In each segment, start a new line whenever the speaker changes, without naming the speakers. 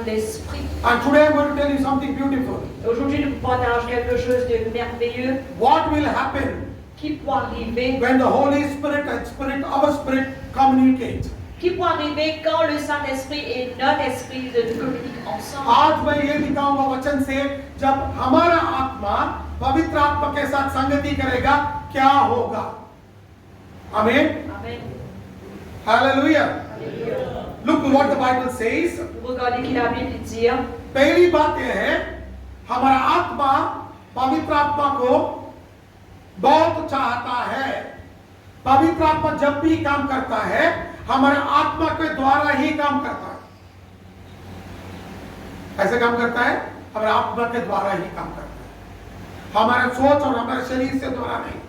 l'esprit.
And today I'm going to tell you something beautiful.
Aujourd'hui, nous vous partageons quelque chose de merveilleux
What will happen
qui pourra arriver,
when the Holy Spirit and Spirit, our spirit, communicate?
quand le Saint-Esprit et notre esprit nous communiquent ensemble.
आज मैं ये दिखाऊंगा वचन से जब हमारा आत्मा पवित्र आत्मा के साथ संगति करेगा क्या होगा. आमीन.
Amen.
Hallelujah. Look what the Bible says.
Regardez ce que la Bible dit.
पहली बात यह है हमारा आत्मा पवित्र आत्मा को बहुत चाहता है. पवित्र आत्मा जब भी काम करता है हमारे आत्मा के द्वारा ही काम करता है. ऐसे काम करता है हमारे आत्मा के द्वारा ही काम करता है. हमारे सोच और हमारे शरीर से द्वारा नहीं,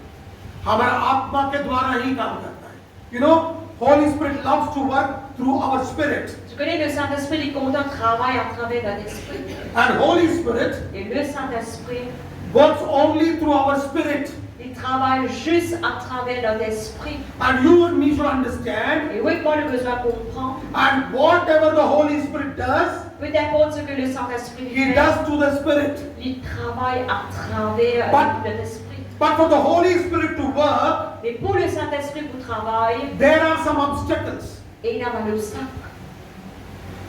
हमारे आत्मा के द्वारा ही काम करता है. You know, Holy Spirit loves to work through our spirit.
Tu connais, le Saint-Esprit, il est content de travailler à travers notre esprit.
And Holy Spirit
Et le Saint-Esprit,
works only through our spirit.
il travaille juste à travers notre esprit.
And you and me should understand.
Et oui, moi, le besoin de comprendre.
And whatever the Holy Spirit does,
Peu importe ce que le Saint-Esprit
He
fait,
does to the Spirit.
il travaille à travers notre esprit.
But for the Holy Spirit to work,
Mais pour le Saint-Esprit pour travailler,
there are some obstacles
et il y a un obstacle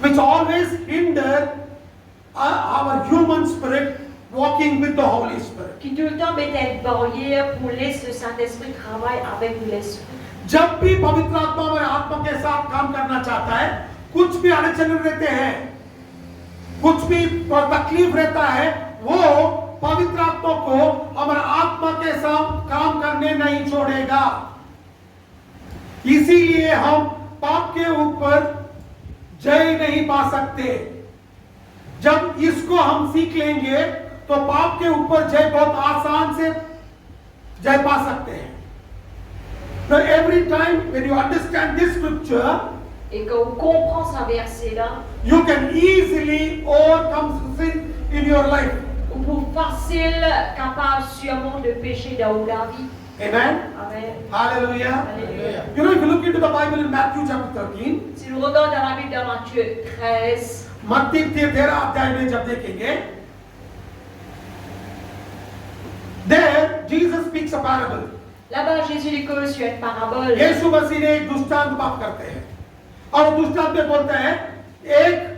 which always hinder our human spirit walking with the Holy Spirit.
qui tout le temps met une barrière pour laisser le Saint-Esprit travailler avec l'esprit.
जब भी पवित्र आत्मा हमारे आत्मा के साथ काम करना चाहता है, कुछ भी अड़चन रहते हैं, कुछ भी तकलीफ रहता है, वो पवित्र आत्मा को हमारे आत्मा के साथ काम करने नहीं छोड़ेगा. इसीलिए हम पाप के ऊपर जय नहीं पा सकते. जब इसको हम सीख लेंगे तो पाप के ऊपर जय बहुत आसान से जय पा सकते हैं. So every time when you understand this scripture,
Et quand on comprend ce verset-là,
you can easily overcome sin in your life.
on peut facile capable sûrement de pécher dans la vie.
Amen.
Amen.
Hallelujah.
Alléluia.
You know, if you look into the Bible in Matthew chapter 13,
Si nous regardons dans la Bible dans Matthieu 13,
मत्ती 13 अध्याय में जब देखेंगे, there Jesus speaks a parable.
là-bas Jésus dit sur une parabole.
यीशु मसीह ने एक दृष्टांत बात करते हैं और दृष्टांत में बोलते हैं एक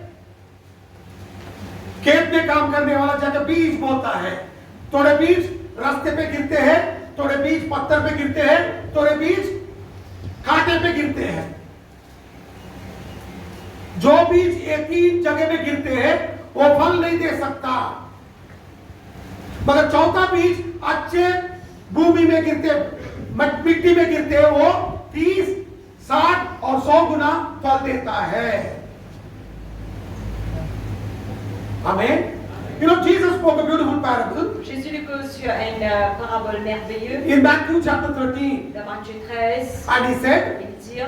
खेत में काम करने वाला जब बीज बोता है, थोड़े बीज रास्ते पे गिरते हैं, थोड़े बीज पत्थर पे गिरते हैं, थोड़े बीज कांटे पे गिरते हैं. जो बीज एक ही जगह में गिरते हैं वो फल नहीं दे सकता, मगर चौथा बीज अच्छे भूमि में गिरते, मिट्टी में गिरते हैं, वो 30, 60 और 100 गुना फल देता है. Amen. You know, Jesus spoke a beautiful parable
Jésus dit sur une parabole merveilleuse
in Matthew chapter 13,
dans Matthieu 13.
and he said,
Il dit,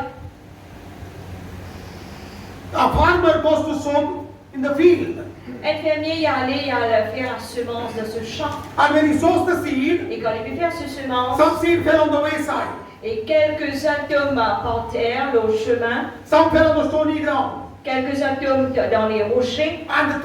a farmer goes to sow in the field,
un fermier y allait, il allait faire la semence de ce champ.
and when he sows the seed,
Et quand il veut faire ce semence,
some seed fell on the wayside,
et quelques-uns tombent par terre, le chemin,
some fell on the stony ground,
quelques-uns tombent dans les rochers,
and the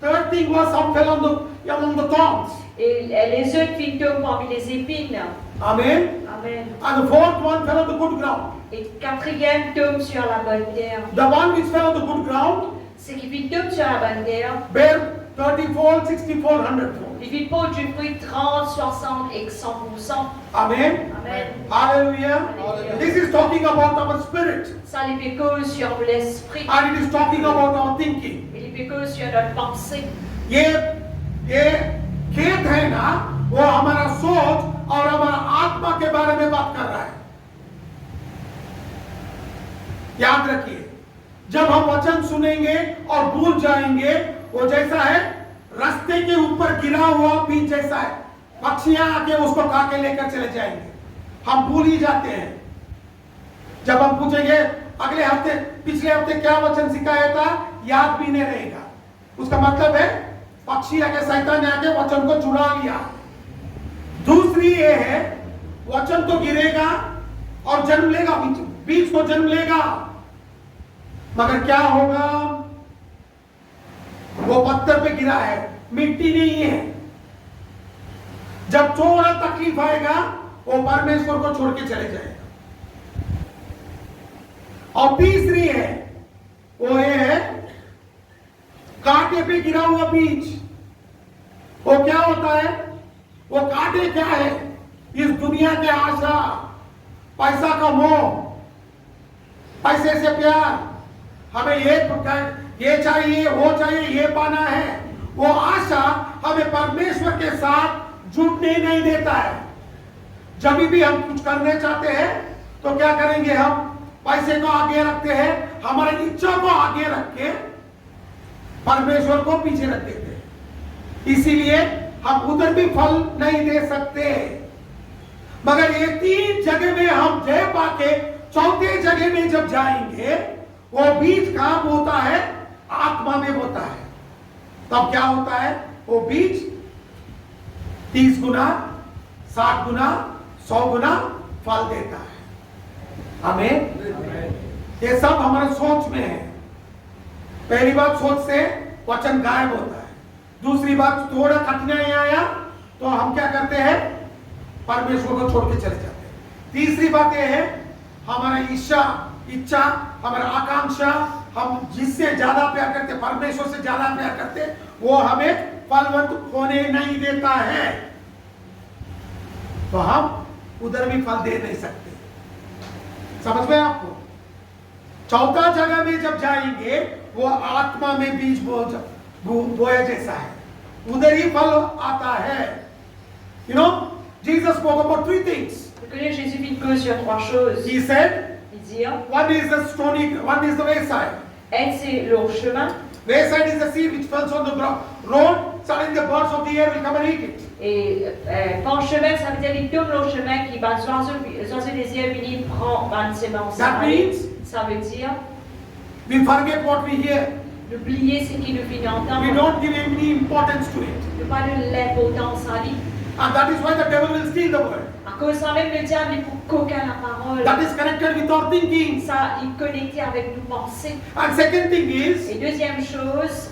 third thing was some fell among the thorns.
et les autres filles tombent parmi les épines.
Amen.
Amen.
And the fourth one fell on the good ground.
Et quatrième tombe sur la bonne terre.
The one which fell on the good ground
Ce qui fit tombe sur la bonne terre,
bear 30-fold, 60-fold, 100-fold.
il fit porte du fruit 30, 60 et 100%.
Amen.
Amen.
Hallelujah.
Hallelujah.
This is talking about our spirit,
Ça les fait que sur l'esprit.
and it is talking about our thinking.
Il fait que sur notre pensée.
ये खेत है ना, वो हमारा सोच और हमारा आत्मा के बारे में बात कर रहा है. याद रखिए, जब हम वचन सुनेंगे और भूल जाएंगे, वो जैसा है रास्ते के ऊपर गिरा हुआ बीज जैसा है. पक्षियां आके उसको खा के लेकर चले जाएंगे, हम भूल ही जाते हैं. जब हम पूछेंगे अगले हफ्ते, पिछले हफ्ते क्या वचन सिखाया था, याद भी नहीं रहेगा. उसका मतलब है पक्षी आके, शैतान ने आके वचन को चुरा लिया. दूसरी ये है, वचन तो गिरेगा और जन्म लेगा, बीज को जन्म लेगा, मगर क्या होगा, वो पत्थर पे गिरा है, मिट्टी नहीं है। जब थोड़ा तकलीफ आएगा वो परमेश्वर को छोड़ के चले जाएगा। और तीसरी है, वो ये है कांटे पे गिरा हुआ बीज। वो क्या होता है? वो कांटे क्या है? इस दुनिया के आशा, पैसा का मोह, पैसे से प्यार, हमें ये चाहिए, वो चाहिए, ये पाना है। वो आशा हमें परमेश्वर के साथ जुड़ने नहीं देता है। जब भी हम कुछ करने चाहते हैं तो क्या करेंगे? हम पैसे को आगे रखते हैं, हमारी इच्छा को आगे रख के परमेश्वर को पीछे रख देते हैं। इसीलिए हम उधर भी फल नहीं दे सकते। मगर ये तीन जगह में हम जय पाके चौथे जगह में जब जाएंगे, वो बीज कहां होता है? आत्मा में होता है। तब क्या होता है? वो बीज 30 गुना, 60 गुना, 100 गुना फल देता है। हमें ये सब हमारे सोच में है। पहली बात, सोच से वचन गायब होता है। दूसरी बात, थोड़ा कठिनाई आया तो हम क्या करते हैं? परमेश्वर को छोड़ के चले जाते हैं। तीसरी बात यह है, हमारा इच्छा, हमारा आकांक्षा, हम जिससे ज्यादा प्यार करते, परमेश्वर से ज्यादा प्यार करते, वो हमें फलवंत होने नहीं देता है। तो हम उधर भी फल दे नहीं सकते। समझ में आपको? चौथा जगह में जब जाएंगे, वो आत्मा में बीज बोया जैसा है, उधर ही फल आता है। You know, Jesus spoke about 3 things.
Jésus fit que sur 3 choses.
He said,
Il dit,
one is the stony, one is the wayside.
un c'est le chemin,
Wayside is the seed which falls on the road, suddenly the birds of the air will come and eat it.
et pan chemin, ça veut dire les tombes le chemin qui va les oiseaux des cieux venir prendre une semence.
That means
Ça veut dire
we forget what we hear.
d'oublier ce qui nous vient
We
d'entendre,
don't give any importance to it.
ne pas donner l'importance à lui.
And that is why the devil will steal the word.
À cause ça même le diable est pour coquin la parole.
That is connected with our thinking.
Ça, il est connecté avec nos pensées.
And second thing is,
Et deuxième chose,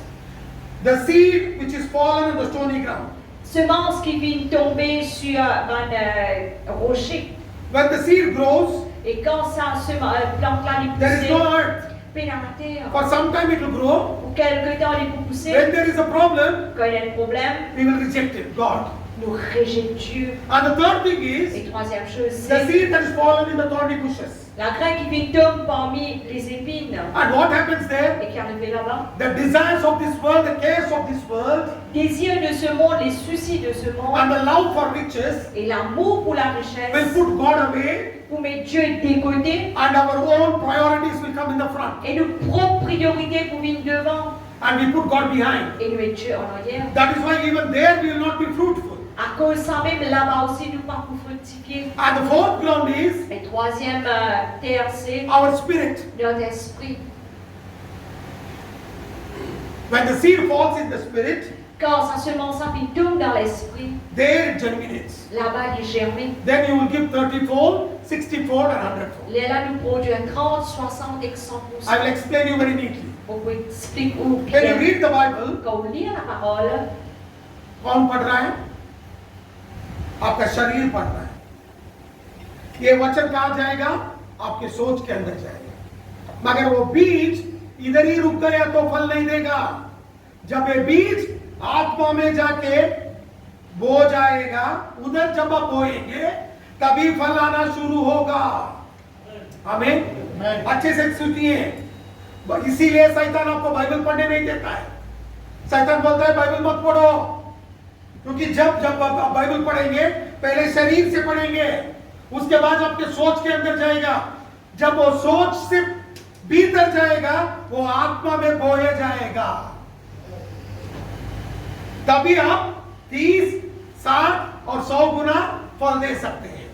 the seed which is fallen on the stony ground.
semence qui vient tomber sur un rocher.
When the seed grows,
Et quand ça plante-là est
there is no
poussée,
earth.
puis dans la terre,
For some time it will grow.
pour quelque temps il est poussé,
When there is a problem,
quand il y a un problème,
we will reject it, God.
nous rejetons Dieu.
And the third thing is,
Et troisième chose,
the
c'est
seed that is fallen in the thorny bushes.
la graine qui vient tomber parmi les épines.
And what happens there?
Et qui est arrivé là-bas.
The desires of this world, the cares of this world,
Désir de ce monde, les soucis de ce monde,
and the love for riches
et l'amour pour la
will
richesse,
put God away,
pour mettre Dieu de côté,
and our own priorities will come in the front,
et nos propres priorités pour venir devant,
and we put God behind.
et nous mettre Dieu en arrière.
That is why even there we will not be fruitful.
À cause de ça même, là-bas aussi, nous pas pour fructifier.
And the fourth ground is
Et troisième terre, c'est
our spirit.
notre esprit.
When the seed falls in the spirit,
Quand ça semence qui tombe dans l'esprit,
there it germinates.
là-bas, il germe.
Then you will give 30-fold, 60-fold, and 100-fold.
Et là, nous produisons 30, 60 et 100%.
I will explain you very neatly.
On peut expliquer où
When you read the Bible,
quand on lit la parole,
कौन पढ़ रहा है? आपका शरीर पढ़ रहा है। ये वचन कहाँ जाएगा? आपके सोच के अंदर जाएगा। मगर वो बीज इधर ही रुक गया तो फल नहीं देगा। जब ये बीज आत्मा में जाके बो जाएगा, उधर जब आप बोएंगे तभी फल आना शुरू होगा। हमें अच्छे से सुनिए। इसीलिए शैतान आपको बाइबल पढ़ने नहीं देता है। शैतान बोलता है बाइबल मत पढ़ो, क्योंकि जब आप बाइबल पढ़ेंगे पहले शरीर से पढ़ेंगे, उसके बाद आपके सोच के अंदर जाएगा। जब वो सोच से भीतर जाएगा, वो आत्मा में बोया जाएगा। तभी आप 30, 60 और 100 गुना फल दे सकते हैं।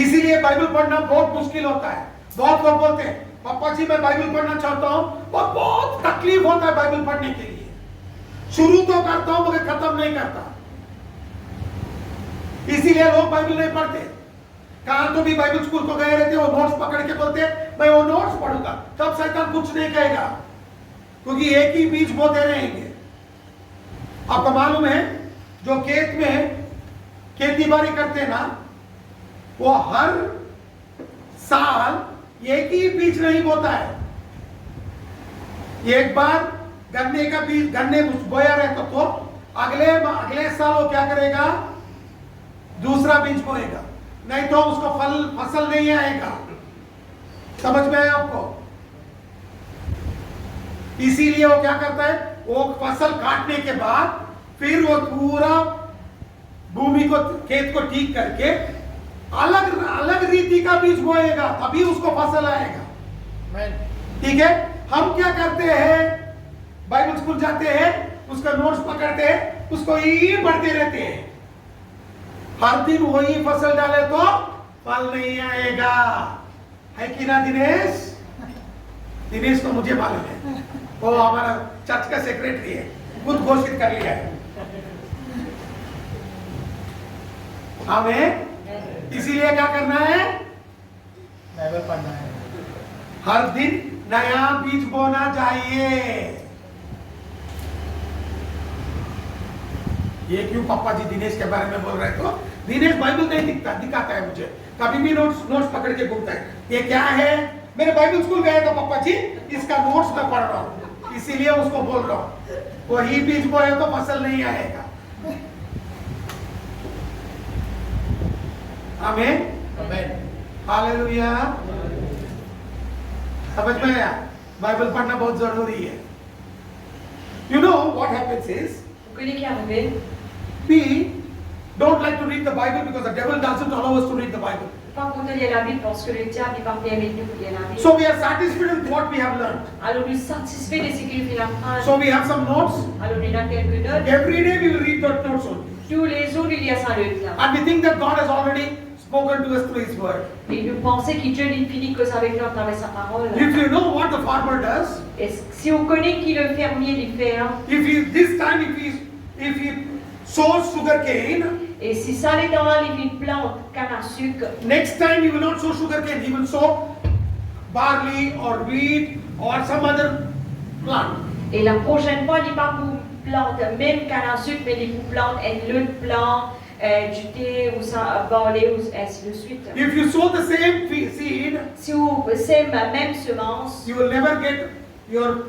इसीलिए बाइबल पढ़ना बहुत मुश्किल होता है। बहुत लोग बोलते हैं पापा जी मैं बाइबल पढ़ना चाहता हूं, और बहुत तकलीफ होता है बाइबल पढ़ने के लिए। शुरू तो करता हूं मगर खत्म नहीं करता। इसीलिए लोग बाइबल नहीं पढ़ते। कहां तो भी बाइबल स्कूल को गए रहते, वो नोट्स पकड़ के बोलते मैं वो नोट्स पढ़ूंगा, तब शैतान कुछ नहीं कहेगा। क्योंकि एक ही बीज बोते रहेंगे। आपको मालूम है जो खेत में खेती बाड़ी करते ना, वो हर साल एक ही बीज नहीं बोता है। एक बार गन्ने का बीज गन्ने बोया रहता तो अगले साल वो क्या करेगा, दूसरा बीज बोएगा, नहीं तो उसको फसल नहीं आएगा। समझ में आया आपको? इसीलिए वो क्या करता है, वो फसल काटने के बाद फिर वो पूरा भूमि को खेत को ठीक करके अलग अलग रीति का बीज बोएगा, तभी उसको फसल आएगा। ठीक है? हम क्या करते हैं, बाइबल स्कूल जाते हैं, उसका नोट्स पकड़ते हैं, उसको ही पढ़ते रहते हैं। हर दिन वही फसल डाले तो फल नहीं आएगा, है कि ना दिनेश? दिनेश को मुझे मालूम है, वो हमारा चर्च का सेक्रेटरी है, खुद घोषित कर लिया है। हमें इसीलिए क्या करना है, बाइबल पढ़ना है, हर दिन नया बीज बोना चाहिए। ये क्यों पापा जी दिनेश के बारे में बोल रहे? तो दिनेश बाइबल नहीं दिखाता है मुझे, कभी भी नोट्स पकड़ के घूमता है। ये क्या है, मेरे बाइबल स्कूल गए तो पापा जी इसका नोट्स मैं पढ़ रहा हूं, इसीलिए उसको बोल रहा हूं। वही बीज बोए तो फसल नहीं आएगा। आमीन, हालेलुया। समझ में आया? बाइबल पढ़ना बहुत जरूरी है। You know what happens is,
Vous connaissez qui est arrivé?
we don't like to read the Bible because the devil doesn't allow us to read the Bible.
Pas content de lire la Bible parce que le diable il va pas permettre de lire la Bible.
So we are satisfied with what we have learned.
Alors nous satisfaits de ce qu'il fait l'apprendre.
So we have some notes.
Alors nous avons quelques notes.
Every day we will read that notes only.
Tous les jours il y a ça le là.
And we think that God has already spoken to us through His word.
Et nous pensons que Dieu n'est fini que avec nous à travers sa parole.
If you know what the farmer does,
Et si on connaît qui le fermier il fait,
if he sows sugar cane,
et si ça les dans il plante canne à sucre,
next time he will not sow sugar cane, he will sow barley or wheat or some other plant.
et la prochaine fois il pas pour plante même canne à sucre mais il pour plante un autre plant du thé ou ça barley ou ainsi de suite.
If you sow the same seed,
Si vous sèmez la même semence,
you will never get your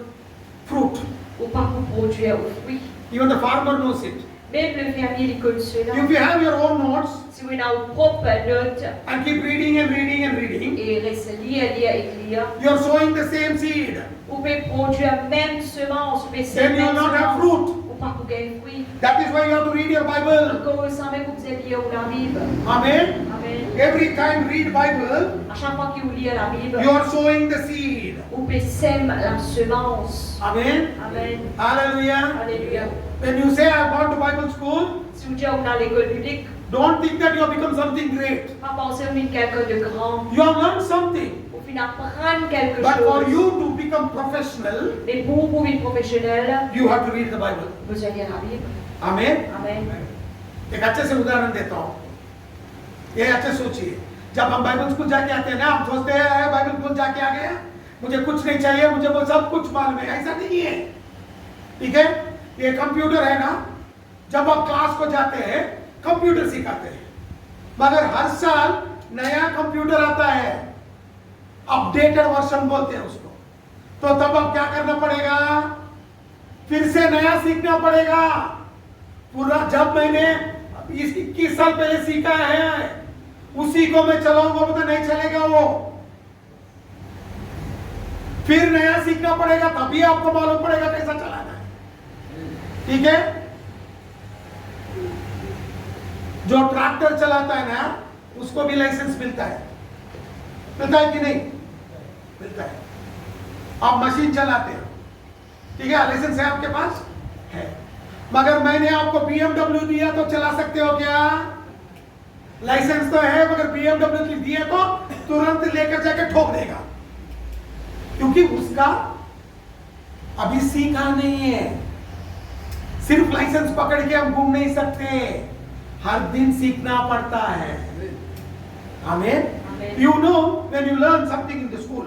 fruit.
ou pas pour produire au fruit.
Even the farmer knows it.
Même le fermier il connaît cela.
If you have your own notes
Si vous avez vos propres notes
and keep reading and reading and reading,
et restez lire et lire,
you are sowing the same seed.
vous pouvez produire la même semence, vous pouvez
Then you will not have fruit.
ou pas pour gagner fruit.
That is why you have to read your Bible.
Comme vous savez que vous allez lire la Bible.
Amen.
Amen.
Every time read Bible,
À chaque fois que vous lisez la Bible,
you are sowing the seed.
vous pouvez sème la semence.
Amen.
Amen.
Hallelujah.
Alléluia.
When you say I have gone to Bible school,
Si vous dites on a l'école publique,
don't think that you have become something great.
pas penser que vous êtes quelqu'un de grand.
You have learned something.
Vous finissez apprendre quelque
But for
chose.
you to become professional,
Mais pour vous être professionnel,
you have to read the Bible.
vous allez lire la Bible.
Amen.
Amen.
एक अच्छे से उदाहरण देता हूँ, ये अच्छे सोचिए। जब हम बाइबल स्कूल जाके आते हैं ना, हम सोचते हैं बाइबल स्कूल जाके आ गया, मुझे कुछ नहीं चाहिए, मुझे वो सब कुछ मालूम है। ऐसा नहीं है, ठीक है? ये कंप्यूटर है ना, जब आप क्लास को जाते हैं कंप्यूटर सिखाते हैं, मगर हर साल नया कंप्यूटर आता है, अपडेटेड वर्जन बोलते हैं उसको। तो तब अब क्या करना पड़ेगा, फिर से नया सीखना पड़ेगा। पूरा जब मैंने 21 साल पहले सीखा है उसी को मैं चलाऊंगा तो नहीं चलेगा वो, फिर नया सीखना पड़ेगा, तभी आपको मालूम पड़ेगा कैसा चलाना है। ठीक है? जो ट्रैक्टर चलाता है ना, उसको भी लाइसेंस मिलता है कि नहीं? मिलता है। आप मशीन चलाते हो, ठीक है, लाइसेंस है आपके पास? है। मगर मैंने आपको BMW दिया तो चला सकते हो क्या? लाइसेंस तो है, मगर BMW दिया तो तुरंत लेकर जाके ठोक देगा, क्योंकि उसका अभी सीखा नहीं है। सिर्फ लाइसेंस पकड़ के हम घूम नहीं सकते, हर दिन सीखना पड़ता है। आमीन। You know, when you learn something in the school, school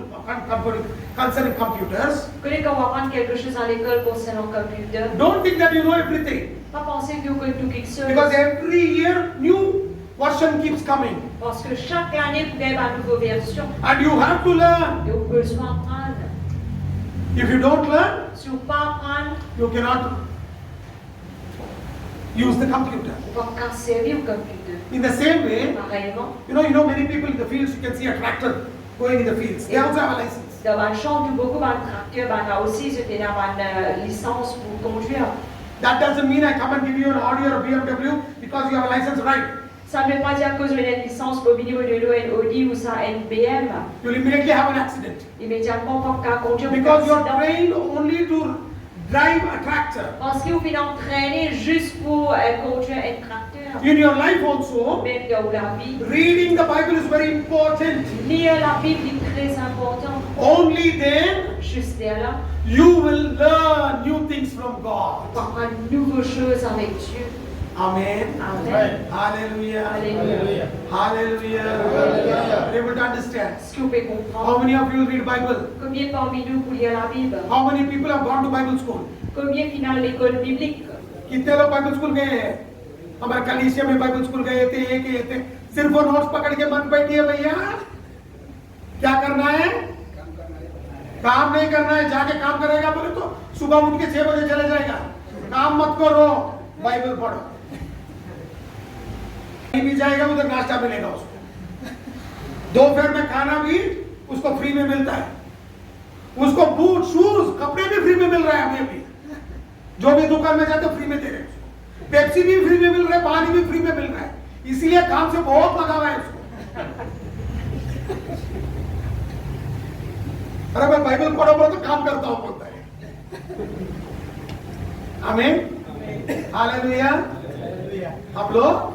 concerning computers,
Connais quand on va apprendre quelque chose à l'école concernant le computer.
don't think that you know everything.
Pas penser que vous connaissez tout quelque chose.
Because every year, new version keeps coming.
Parce que chaque année, vous avez une nouvelle version.
And you have to learn.
Et vous pouvez besoin apprendre.
If you don't learn,
Si vous ne pas apprendre,
you cannot use the computer.
vous ne pouvez pas servir au computer.
In the same way,
Pareillement,
you know many people in the fields, you can see a tractor going in the fields. They also have a license.
dans le champ, beaucoup de tracteurs, il y a aussi une licence pour conduire.
That doesn't mean I come and give you an Audi or a BMW because you have a license, right?
Ça ne veut pas dire que vous avez une licence pour venir de l'eau, un Audi ou ça, un BM.
You'll immediately have an accident.
Immédiatement, pas qu'à conduire.
Because you're trained only to drive a tractor.
Parce que vous venez entraîner juste pour conduire un tracteur.
In your life also,
Même dans la vie.
reading the Bible is very important.
Lire la Bible est très important.
Only then
Juste là,
you will learn new things from God.
on apprend de nouvelles choses avec Dieu.
Amen.
Amen.
Hallelujah.
Alléluia.
Hallelujah. Are you able to understand?
Est-ce que vous pouvez
How
comprendre?
many of you read Bible?
Combien parmi nous pour lire la Bible?
How many people have gone to Bible school?
Combien final l'école biblique?
कितने लोग Bible school गए हैं? हमारे कलीसिया में Bible school गए थे, ये गए थे। सिर्फ वो नोट्स पकड़ के मत बैठिए भैया। क्या करना है? काम नहीं करना है। जाके काम करेगा बोले तो सुबह उठ के 6 बजे चले जाएगा। काम मत करो, बाइबल पढ़ो। कहीं भी जाएगा उधर नाश्ता मिलेगा उसको। दोपहर में खाना भी उसको फ्री में मिलता है। उसको बूट, शूज, कपड़े भी फ्री में मिल रहा है अभी। जो भी दुकान में जाते फ्री में दे रहे हैं उसको। पेप्सी भी फ्री में मिल रहा है, पानी भी फ्री में मिल रहा है। इसीलिए काम से बहुत लगा हुआ है उसको। अरे मैं बाइबल पढ़ो बोलो तो काम करता हूं बोलता है। आमीन। हालेलुया। आप लोग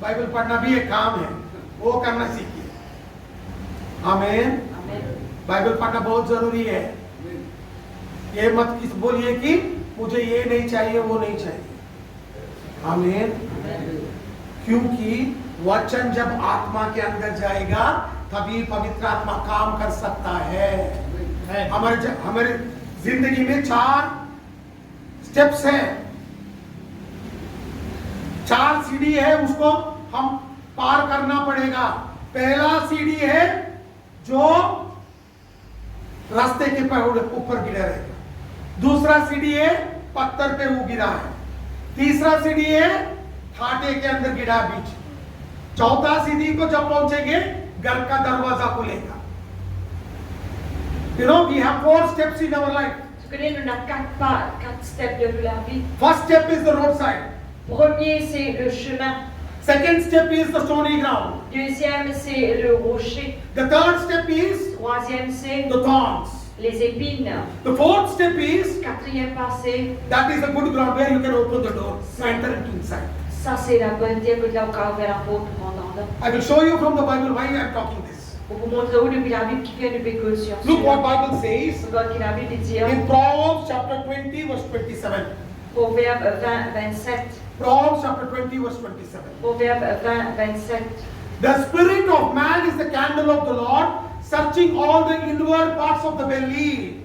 बाइबल पढ़ना भी एक काम है, वो करना सीखिए। आमीन। बाइबल पढ़ना बहुत जरूरी है। ये मत किस बोलिए कि मुझे ये नहीं चाहिए, वो नहीं चाहिए। आमीन। क्योंकि वचन जब आत्मा के अंदर जाएगा तभी पवित्र आत्मा काम कर सकता है। हमारे जिंदगी में 4 स्टेप्स है, 4 सीढ़ी है, उसको हम पार करना पड़ेगा। पहला सीढ़ी है जो रास्ते के ऊपर गिरा रहेगा। दूसरा सीढ़ी है पत्थर पे वो गिरा है। तीसरा सीढ़ी है खाटे के अंदर गिरा बीच। चौथा सीढ़ी को जब पहुंचेंगे घर का दरवाजा खुलेगा। You know, we have 4 steps in our life.
Tu connais, on a 4 steps de la vie.
First step is the roadside.
Premier, c'est le chemin.
Second step is the stony ground.
Deuxième, c'est le rocher.
The third step is
Troisième, c'est
the thorns.
les épines.
The fourth step is
Quatrième pas, c'est
that is the good ground where you can open the door and enter into inside.
ça, c'est la bonne terre que là où on a ouvert la porte pour entendre.
I will show you from the Bible why I am talking this.
Pour vous montrer où depuis la Bible qui vient de précaution.
Look what Bible says
Regarde qui la Bible dit
in Proverbs chapter 20 verse 27.
Proverbe 20, 27.
Proverbs chapter 20 verse 27.
Proverbe 20, 27.
The spirit of man is the candle of the Lord, searching all the inward parts of the belly.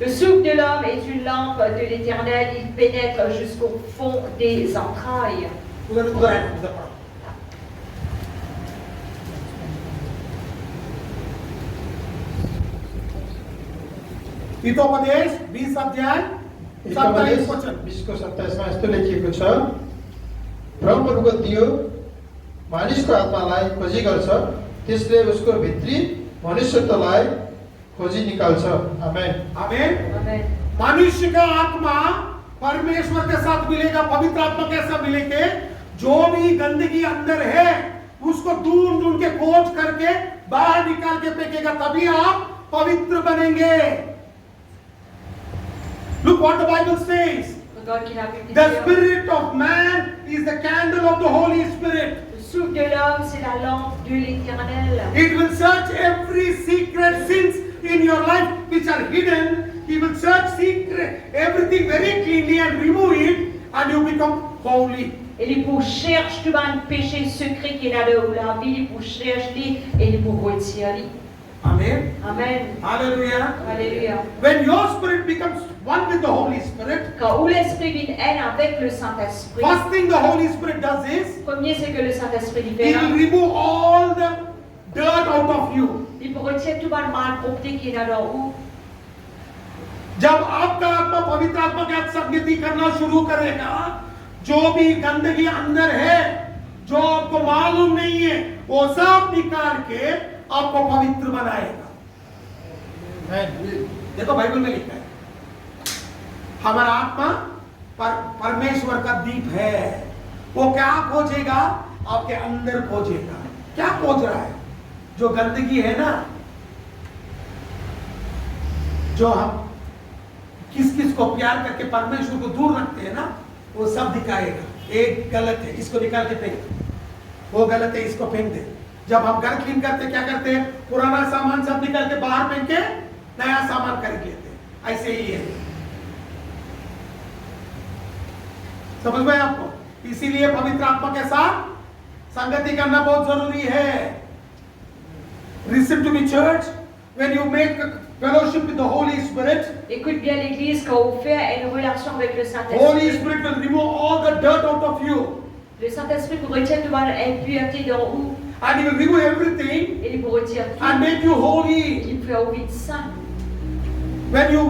Le souffle de l'homme est une lampe de l'Éternel, il pénètre jusqu'au fond des entrailles.
Hitopadesha 20 अध्याय 27 वचन।
20 को 27 मा यस्तो लेखिएको छ, परमप्रभुको दियो मानिसको आत्मालाई खोजी गर्छ, त्यसले उसको भित्री मनुष्यत्वलाई खोजी निकाल्छ। आमेन।
आमेन।
Amen.
मनुष्य का आत्मा परमेश्वर के साथ मिलेगा, पवित्र आत्मा के साथ मिलेंगे। जो भी गंदगी अंदर है उसको ढूंढ ढूंढ के खोज करके बाहर निकाल के फेंकेगा, तभी आप पवित्र बनेंगे। Look what the Bible says.
Regarde qui la Bible
The
dit.
spirit of man is the candle of the Holy Spirit.
Le souffle de l'homme, c'est la lampe de l'Éternel.
It will search every secret sins in your life which are hidden. He will search secret, everything very cleanly and remove it, and you become holy.
Et il pour chercher tout un péché secret qui est là où la vie, il pour chercher et il pour retirer.
Amen.
Amen.
Hallelujah.
Alléluia.
When your spirit becomes one with the Holy Spirit,
Quand où l'Esprit vient un avec le Saint-Esprit,
first thing the Holy Spirit does is,
premier c'est que le Saint-Esprit
He
libère.
will remove all the dirt out of you.
Il peut retirer tout le mal propreté qui est dans vous.
जब आपका आत्मा पवित्र आत्मा के साथ संगति करना शुरू करेगा, जो भी गंदगी अंदर है, जो आपको मालूम नहीं है, वो सब निकाल के आपको पवित्र बनाएगा। देखो बाइबल में लिखा है, हमारा आत्मा परमेश्वर का दीप है। वो क्या खोजेगा? आपके अंदर खोजेगा। क्या खोज रहा है? जो गंदगी है ना, जो हम किस किस को प्यार करके परमेश्वर को दूर रखते हैं ना, वो सब दिखाएगा। एक गलत है, इसको निकाल के फेंक दे, वो गलत है, इसको फेंक दे। जब हम घर क्लीन करते क्या करते हैं? पुराना सामान सब निकाल के बाहर फेंक के नया सामान खरीद लेते हैं। ऐसे ही है, समझ में आपको? इसीलिए पवित्र आत्मा के साथ संगति करना बहुत जरूरी है। Listen to me, church. When you make fellowship with the Holy Spirit,
Écoute bien l'Église, quand vous faites une relation avec le
Holy
Saint-Esprit,
Spirit will remove all the dirt out of you,
le Saint-Esprit vous retire toute l'impureté dans vous
and He will remove everything
et il vous retire
and
tout.
make you holy.
Il vous fait envie de saint.
When you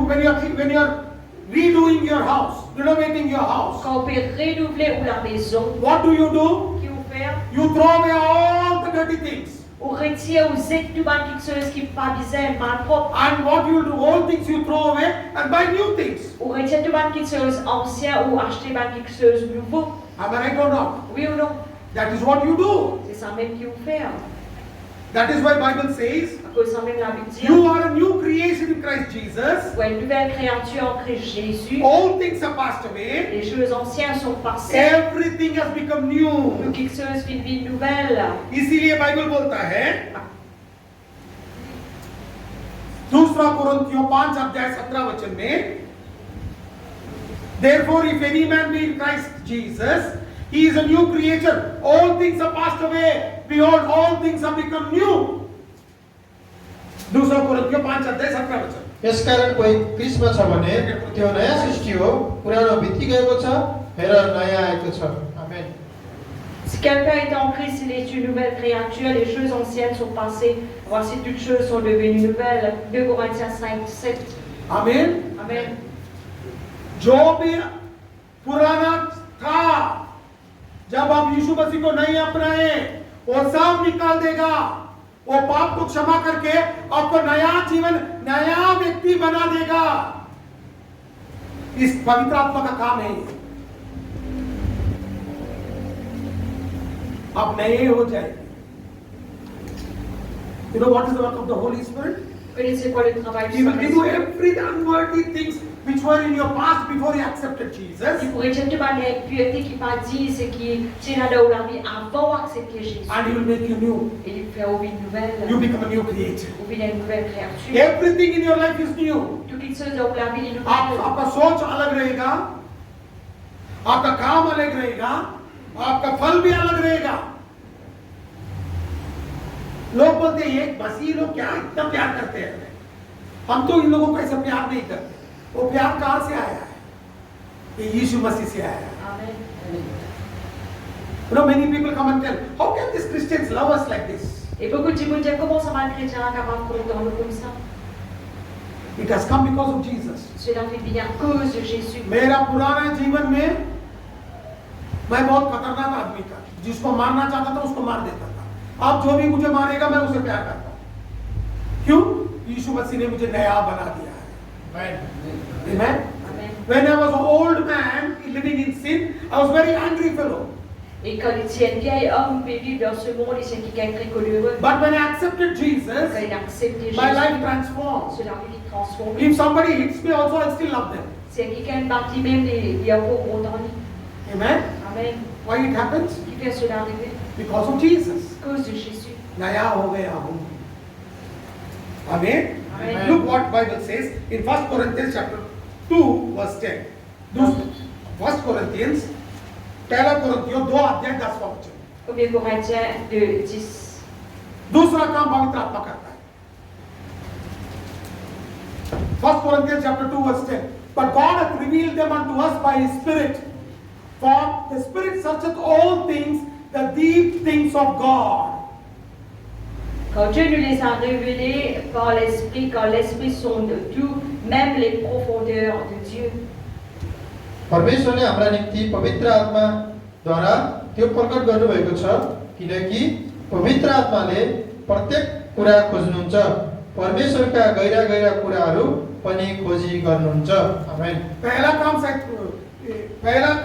are redoing your house, renovating your house,
Quand vous pouvez renouveler ou la maison,
what do you do?
qui vous fait?
You throw away all the dirty things,
Vous retirez, vous êtes tout mal quelque chose qui n'est pas bizarre, mal propre.
and what you do? All things you throw away and buy new things.
Vous retirez tout mal quelque chose ancien ou achetez mal quelque chose nouveau.
Am I right or not?
Oui ou non?
That is what you do.
C'est ça même qui vous fait.
That is why Bible says,
À cause ça même la Bible dit.
you are a new creation in Christ Jesus.
Ou une nouvelle créature en Christ Jésus.
All things are passed away.
Les choses anciennes sont passées.
Everything has become new.
Tout quelque chose fait une vie nouvelle.
इसीलिए Bible बोलता है, दूसरा कुरिन्थियों 5 अध्याय 17 वचन में, Therefore, if any man be in Christ Jesus, he is a new creature. All things are passed away. Behold, all things have become new. दूसरा कुरिन्थियों 5 अध्याय 17 वचन।
यसकारण कोही क्रिस्मा छ भने त्यो नयाँ सृष्टि हो, पुरानो बिति गएको छ, हेर नयाँ आएको छ। आमेन।
Si quelqu'un est en Christ, il est une nouvelle créature. Les choses anciennes sont passées. Voici toutes choses sont devenues nouvelles. 2 Corinthiens 5, 7.
आमीन।
Amen.
जो भी पुराना था, जब आप यीशु मसीह को नहीं अपनाए, वो सब निकाल देगा। वो पाप को क्षमा करके आपको नया जीवन, नया व्यक्ति बना देगा। इस पवित्र आत्मा का काम है। आप नए हो जाएंगे। You know what is the work of the Holy Spirit?
Vous connaissez quoi le travail
He
du
will remove
Saint-Esprit?
every unworthy things which were in your past before you accepted Jesus.
Il pourrait dire tout les puretés qui pas dit, ce qui tient dans la vie avant d'accepter Jésus.
And He will make you new.
Et il fait une nouvelle.
You become a new creature.
Vous venez une nouvelle créature.
Everything in your life is new.
Tout quelque chose dans la vie est
आप
nouvelle.
आपका सोच अलग रहेगा, आपका काम अलग रहेगा, आपका फल भी अलग रहेगा। लोग बोलते हैं ये मसीह लोग क्या इतना प्यार करते हैं, हम तो इन लोगों को ऐसा प्यार नहीं करते। वो प्यार कहाँ से आया है? ये यीशु मसीह से आया है।
Amen.
You know, many people come and tell, how can these Christians love us like this?
Et beaucoup de gens disent comment ça va un chrétien capable de comprendre comme ça?
It has come because of Jesus.
Cela fait bien à cause de Jésus.
मेरा पुराना जीवन में मैं बहुत खतरनाक आदमी था, जिसको मारना चाहता था उसको मार देता था। अब जो भी मुझे मारेगा मैं उसे प्यार करता हूँ। क्यों? यीशु मसीह ने मुझे नया बना दिया है। Amen.
Amen.
When I was an old man living in sin, I was very angry fellow.
Et quand il tient vieil homme peut vivre dans ce monde, il c'est quelqu'un très coléreux.
But when I accepted Jesus,
Quand il a accepté Jésus,
my life transformed.
cela lui transforme.
If somebody hits me also, I still love them.
C'est quelqu'un parti même des pauvres content.
Amen.
Amen.
Why it happens?
Qui fait cela arriver?
Because of Jesus.
À cause de Jésus.
नया हो गया हूँ। Amen.
Amen.
Look what Bible says in 1 Corinthians chapter 2 verse 10. 1 Corinthians, पहला कुरिन्थियों 2 अध्याय 10 वचन।
1 Corinthiens 2, 10.
दूसरा काम पवित्र आत्मा करता है। 1 Corinthians chapter 2 verse 10. But God hath revealed them unto us by His Spirit. For the Spirit searcheth all things, the deep things of God.
Quand Dieu nous les a révélés par l'Esprit, quand l'Esprit sonde tout, même les profondeurs de Dieu.
परमेश्वरले हाम्रा निम्ति पवित्र आत्माद्वारा त्यो प्रकट गर्नुभएको छ, किनकि पवित्र आत्माले प्रत्येक कुरा खोज्नुहुन्छ, परमेश्वरका गहिरा गहिरा कुराहरू पनि खोजी गर्नुहुन्छ। आमेन।
पहला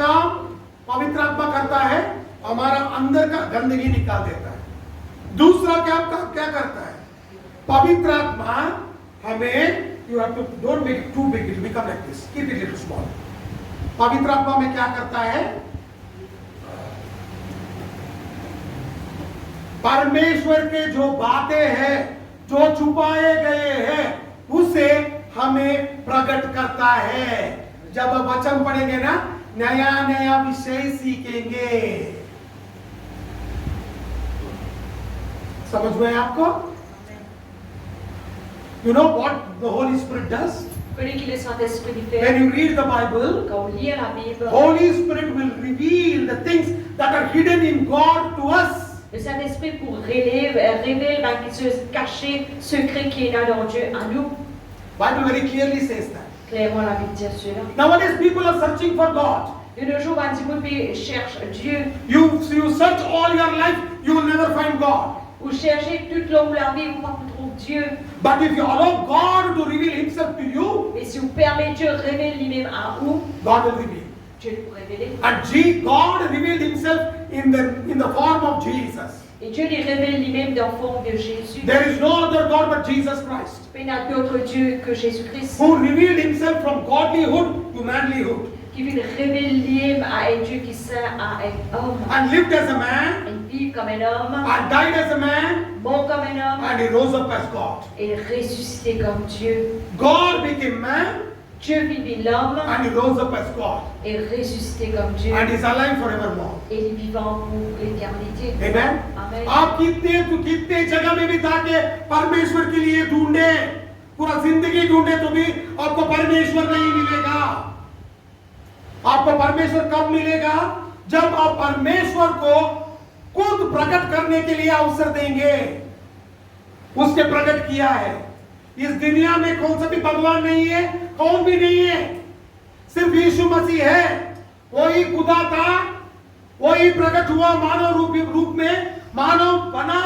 काम पवित्र आत्मा करता है, हमारा अंदर का गंदगी निकाल देता है। दूसरा क्या करता है? पवित्र आत्मा हमें, you have to don't make it too big, it will become like this, keep it little small. पवित्र आत्मा में क्या करता है? परमेश्वर के जो बातें हैं, जो छुपाए गए हैं, उसे हमें प्रकट करता है। जब वचन पढ़ेंगे ना, नया नया विषय सीखेंगे। समझ में आपको? You know what the Holy Spirit does?
Vous connaissez qui le Saint-Esprit fait?
When you read the Bible,
Quand on lit la Bible,
Holy Spirit will reveal the things that are hidden in God to us.
le Saint-Esprit pour révèle quelque chose caché, secret qui est là dans Dieu à nous.
Bible very clearly says that.
Clairement, la Bible dit cela.
Nowadays people are searching for God.
De nos jours, un petit peu cherche Dieu.
You search all your life, you will never find God.
Vous cherchez toute longue la vie, vous ne trouvez Dieu.
But if you allow God to reveal Himself to you,
Mais si vous permettez Dieu révéler lui-même à vous,
God will reveal.
Dieu vous révèle.
And God revealed Himself in the form of Jesus.
Et Dieu lui révèle lui-même dans la forme de Jésus.
There is no other God but Jesus Christ,
Il n'y a d'autre Dieu que Jésus-Christ
who revealed Himself from godlyhood to manlyhood,
qui veut révéler lui-même à un Dieu qui sert à un homme.
and lived as a man,
Il vit comme un homme,
and died as a man,
mort comme un homme,
and He rose up as God.
et ressuscité comme Dieu.
God became man,
Dieu vit l'homme
and He rose up as God,
et ressuscité comme Dieu.
and is alive forevermore.
Et il est vivant pour l'éternité.
Amen.
Amen.
आप कितने जगह में भी जाके परमेश्वर के लिए ढूंढे, पूरा जिंदगी ढूंढे तो भी आपको परमेश्वर नहीं मिलेगा। आपको परमेश्वर कब मिलेगा? जब आप परमेश्वर को खुद प्रकट करने के लिए अवसर देंगे। उसने प्रकट किया है। इस दुनिया में कौन सा भी भगवान नहीं है, कौन भी नहीं है, सिर्फ यीशु मसीह है। वही खुदा था, वही प्रकट हुआ मानव रूप में, मानव बना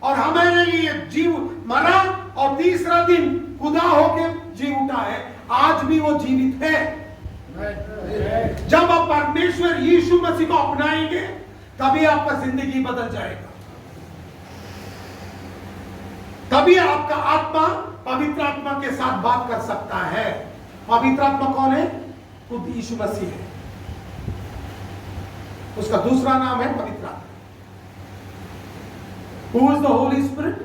और हमारे लिए जीव मरा और तीसरा दिन खुदा होके जी उठा है। आज भी वो जीवित है। जब आप परमेश्वर यीशु मसीह को अपनाएंगे, तभी आपका जिंदगी बदल जाएगा। तभी आपका आत्मा पवित्र आत्मा के साथ बात कर सकता है। पवित्र आत्मा कौन है? खुद यीशु मसीह है। उसका दूसरा नाम है पवित्र आत्मा। Who is the Holy Spirit?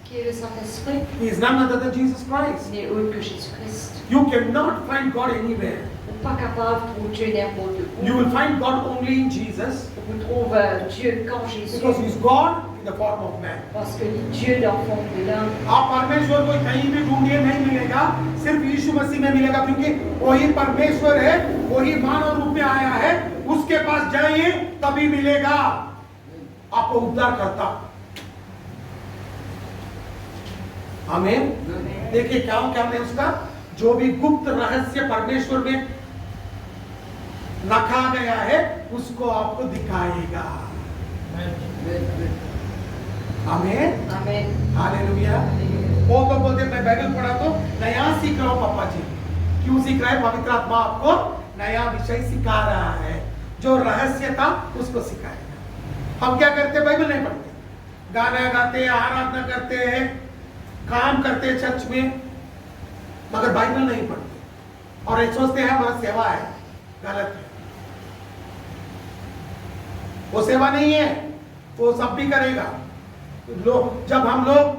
Qui est le Saint-Esprit?
He is none other than Jesus Christ.
Il n'est autre que Jésus-Christ.
You cannot find God anywhere.
Vous n'êtes pas capable de trouver Dieu n'importe où.
You will find God only in Jesus,
Vous trouvez Dieu qu'en Jésus.
because He is God in the form of man.
Parce que Dieu dans la forme de l'homme.
आप परमेश्वर को कहीं भी ढूंढिए नहीं मिलेगा, सिर्फ यीशु मसीह में मिलेगा, क्योंकि वही परमेश्वर है, वही मानव रूप में आया है। उसके पास जाइए तभी मिलेगा आपको उद्धार करता। आमीन। देखिए क्या है उसका, जो भी गुप्त रहस्य परमेश्वर में रखा गया है उसको आपको दिखाएगा। आमीन।
Amen.
हालेलुया। वो तो बोलते मैं बाइबल पढ़ा तो नया सीख रहा हूँ पापा जी। क्यों सीख रहा है? पवित्र आत्मा आपको नया विषय सिखा रहा है। जो रहस्य था उसको सिखाएगा। हम क्या करते? बाइबल नहीं पढ़ते, गाना गाते, आराधना करते हैं, काम करते हैं चर्च में, मगर बाइबल नहीं पढ़ते और एक सोचते हैं हमारा सेवा है। गलत है, वो सेवा नहीं है। वो सब भी करेगा। जब हम लोग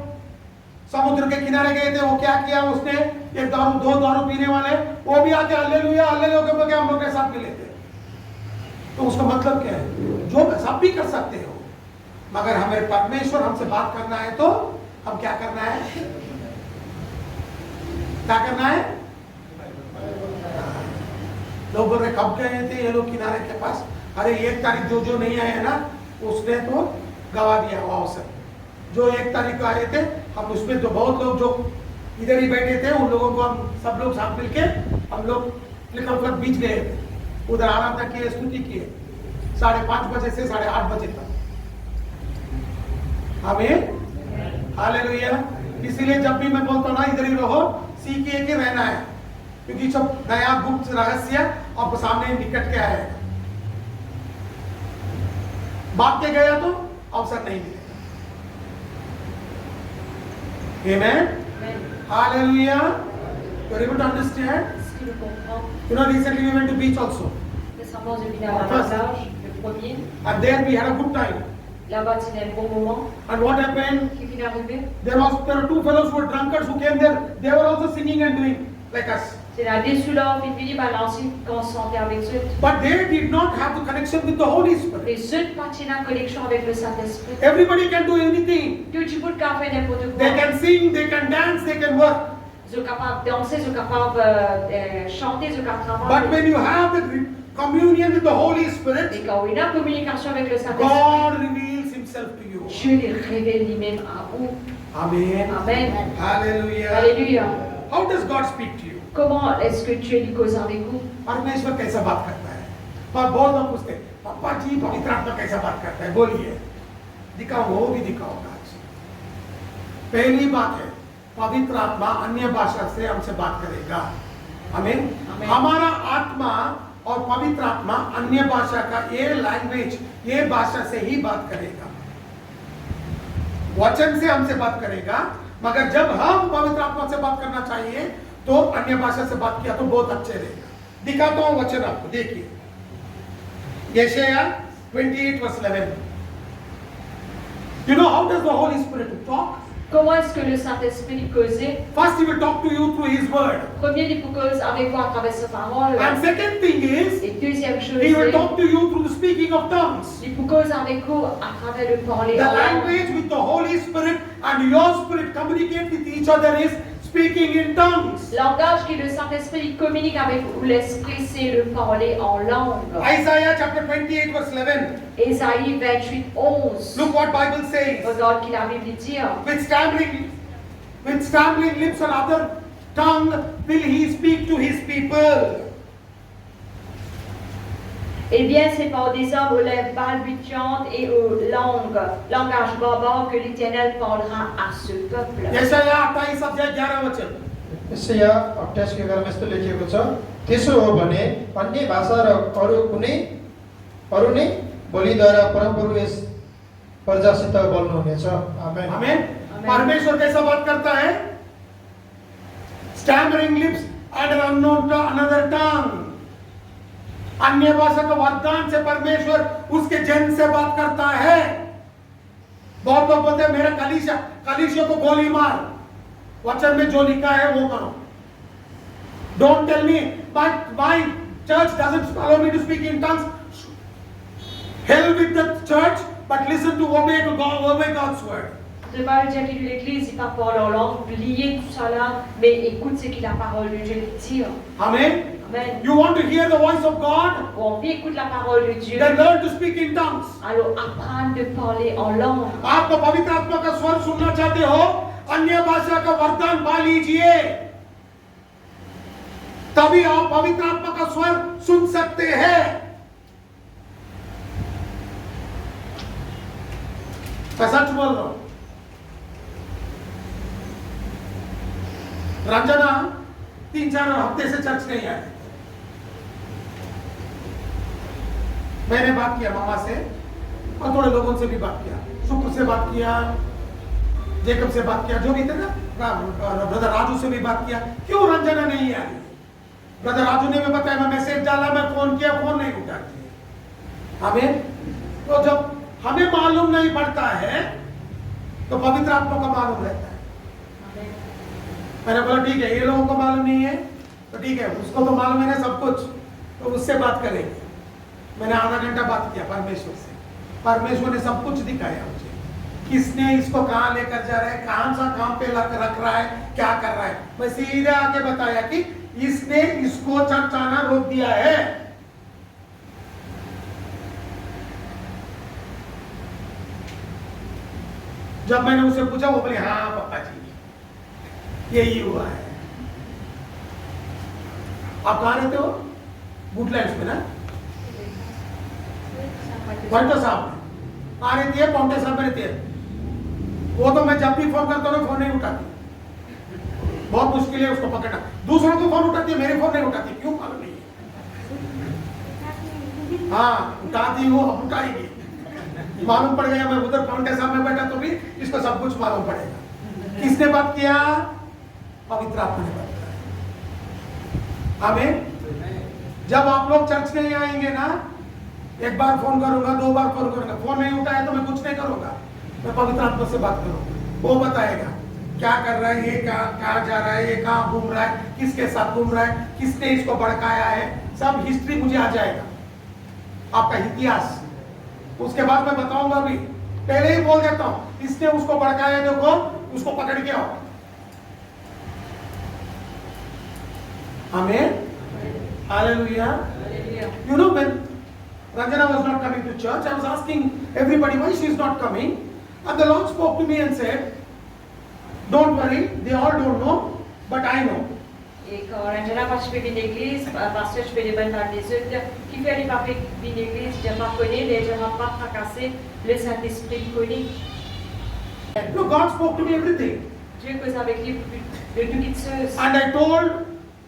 समुद्र के किनारे गए थे, वो क्या किया उसने? दो दारू पीने वाले वो भी आके हालेलुया हालेलुया करके हम लोग के साथ मिले थे। तो उसका मतलब क्या है? जो सब भी कर सकते हो, मगर हमें परमेश्वर हमसे बात करना है तो हम क्या करना है? क्या करना है? लोग बोल रहे कब गए थे ये लोग किनारे के पास? अरे 1 तारीख जो नहीं आए ना उसने तो गवा दिया वो अवसर। जो 1 तारीख को आए थे हम उसमें जो बहुत लोग जो इधर ही बैठे थे उन लोगों को हम सब लोग साथ मिलके हम लोग बीच गए थे, उधर आराधना किए, स्तुति किए 5:30 बजे से 8:30 बजे तक। हमें हालेलुया। इसीलिए जब भी मैं बोलता हूँ ना इधर ही रहो, सीखिए कि रहना है, क्योंकि सब नया गुप्त रहस्य आपको सामने निकट के आएगा। भाग के गया तो अवसर नहीं मिलेगा। Amen. Hallelujah. You are able to understand?
Est-ce qu'il le comprend?
You know, recently we went to beach also,
Récemment, je suis allé à la plage, le premier.
and there we had a good time.
Là-bas, c'était un bon moment.
And what happened?
Qu'est-ce qui est arrivé?
There were 2 fellows who were drunkards who came there. They were also singing and doing like us.
C'est la dessus-là, puis Philippe a lancé qu'on se sentait avec eux.
But they did not have the connection with the Holy Spirit.
Les autres partenaient en connexion avec le Saint-Esprit.
Everybody can do anything.
Tout le monde peut faire n'importe quoi.
They can sing, they can dance, they can work.
Ils sont capables de danser, ils sont capables de chanter, ils sont capables de
But
travailler.
when you have the communion with the Holy Spirit,
Et quand on est en communication avec le Saint-Esprit,
God reveals Himself to you.
Dieu les révèle lui-même à vous.
Amen.
Amen.
Hallelujah.
Alléluia.
How does God speak to you?
Comment est-ce que Dieu lui cause avec vous?
परमेश्वर कैसा बात करता है? और बहुत लोग पूछते हैं, पापा जी पवित्र आत्मा कैसा बात करता है? बोलिए, दिखाओ, वो भी दिखाओगा आज। पहली बात है, पवित्र आत्मा अन्य भाषा से हमसे बात करेगा। आमीन। हमारा आत्मा और पवित्र आत्मा अन्य भाषा का ये लैंग्वेज, ये भाषा से ही बात करेगा। वचन से हमसे बात करेगा, मगर जब हम पवित्र आत्मा से बात करना चाहिए तो अन्य भाषा से बात किया तो बहुत अच्छे रहेगा। दिखाता हूं वचन आपको, देखिए यशायाह 28:11। You know how does the Holy Spirit talk?
Comment est-ce que le Saint-Esprit causait?
First he will talk to you through His word.
Premier, il vous cause avec vous à travers sa parole.
And second thing is,
Et deuxième chose,
He will talk to you through the speaking of tongues.
il vous cause avec vous à travers le parler.
The
en langue.
language with the Holy Spirit and your spirit communicate with each other is speaking in tongues.
Langage qui est le Saint-Esprit, il communique avec vous. L'Esprit, c'est le parler en langue.
Isaiah chapter 28:11.
Ésaïe 28:11.
Look what Bible says.
Regarde qui la Bible dit.
With stammering lips and other tongue will He speak to His people.
Eh bien, c'est par des hommes aux lèvres balbutiantes et aux langage barbare que l'Éternel parlera à ce peuple.
यशायाह 28:11 वचन।
यशाया 28 को 11 में यस्तो लेखिएको छ, त्यसो हो भने अन्य भाषा र अरू नै बोलीद्वारा परमप्रभु यस प्रजासित बोल्नुहुनेछ। आमेन।
आमेन। परमेश्वर कैसा बात करता है? Stammering lips and an unknown tongue, another tongue. अन्य भाषा का वरदान से परमेश्वर उसके जन से बात करता है। बहुत लोग बोलते हैं मेरा कलीसिया को गोली मार, वचन में जो लिखा है वो करो। Don't tell me but my church doesn't allow me to speak in tongues. Hell with the church, but listen to obey God's word.
Ne pas dire qu'il l'Église, il pas parler en langue, oublier tout ça là, mais écoute ce que la parole de Dieu dit.
Amen.
Amen.
You want to hear the voice of God?
On écoute la parole de Dieu.
Then learn to speak in tongues.
Alors apprendre de parler en langue.
आपको पवित्र आत्मा का स्वर सुनना चाहते हो? अन्य भाषा का वरदान पा लीजिए, तभी आप पवित्र आत्मा का स्वर सुन सकते हैं। मैं सच बोल रहा हूं। रंजना 3-4 हफ्ते से चर्च नहीं आई। मैंने बात किया मामा से और थोड़े लोगों से भी बात किया, शुक्र से बात किया, जेकब से बात किया, जो भी थे ना, ब्रदर राजू से भी बात किया। क्यों रंजना नहीं आई? ब्रदर राजू ने भी बताया, मैं मैसेज डाला, मैं फोन किया, फोन नहीं उठाती है। हमें तो जब हमें मालूम नहीं पड़ता है तो पवित्र आत्मा का मालूम रहता है। मैंने बोला ठीक है, ये लोगों को मालूम नहीं है तो ठीक है, उसको तो मालूम है ना सब कुछ, तो उससे बात करेंगे। मैंने आधा घंटा बात किया परमेश्वर से, परमेश्वर ने सब कुछ दिखाया मुझे। किसने इसको कहाँ लेकर जा रहा है, कहाँ सा काम पे रख रहा है, क्या कर रहा है। मैं सीधे आके बताया कि इसने इसको चर्च आना रोक दिया है। जब मैंने उसे पूछा वो बोले हाँ पापा जी यही हुआ है। आप कहाँ रहते हो? वुडलैंड्स में ना, पॉइंटर साहब में कहाँ रहती है? पॉइंटर साहब में रहती है। वो तो मैं जब भी फोन करता हूँ फोन नहीं उठाती, बहुत मुश्किल है उसको पकड़ना। दूसरों को फोन उठाती है, मेरे फोन नहीं उठाती, क्यों मालूम नहीं है। हाँ उठाती हूँ, अब उठाएगी। मालूम पड़ गया मैं उधर पॉइंटर साहब में बैठा तो भी इसको सब कुछ मालूम पड़ेगा। किसने बात किया? पवित्र आत्मा ने बात किया। हमें जब आप लोग चर्च नहीं आएंगे ना, एक बार फोन करूंगा, 2 बार फोन करूंगा, फोन नहीं उठाया तो मैं कुछ नहीं करूंगा। मैं पवित्र आत्मा से बात करूंगा, वो बताएगा क्या कर रहा है, ये कहाँ जा रहा है, ये कहाँ घूम रहा है, किसके साथ घूम रहा है, किसने इसको भड़काया है, सब हिस्ट्री मुझे आ जाएगा, आपका इतिहास। उसके बाद मैं बताऊंगा भी, पहले ही बोल देता हूं इसने उसको भड़काया, देखो उसको पकड़ के आओ। आमीन, hallelujah. You know, when Ranjana was not coming to church, I was asking everybody why she is not coming, and the Lord spoke to me and said, don't worry, they all don't know, but I know.
Et quand Ranjana participe à l'église, parce que je fais des bonnes dans les autres, qui fait les papiers de l'église, je ne pas connais, les gens ne pas fracasser, le Saint-Esprit connaît.
No, God spoke to me everything.
Dieu cause avec lui de tout qui se.
And I told,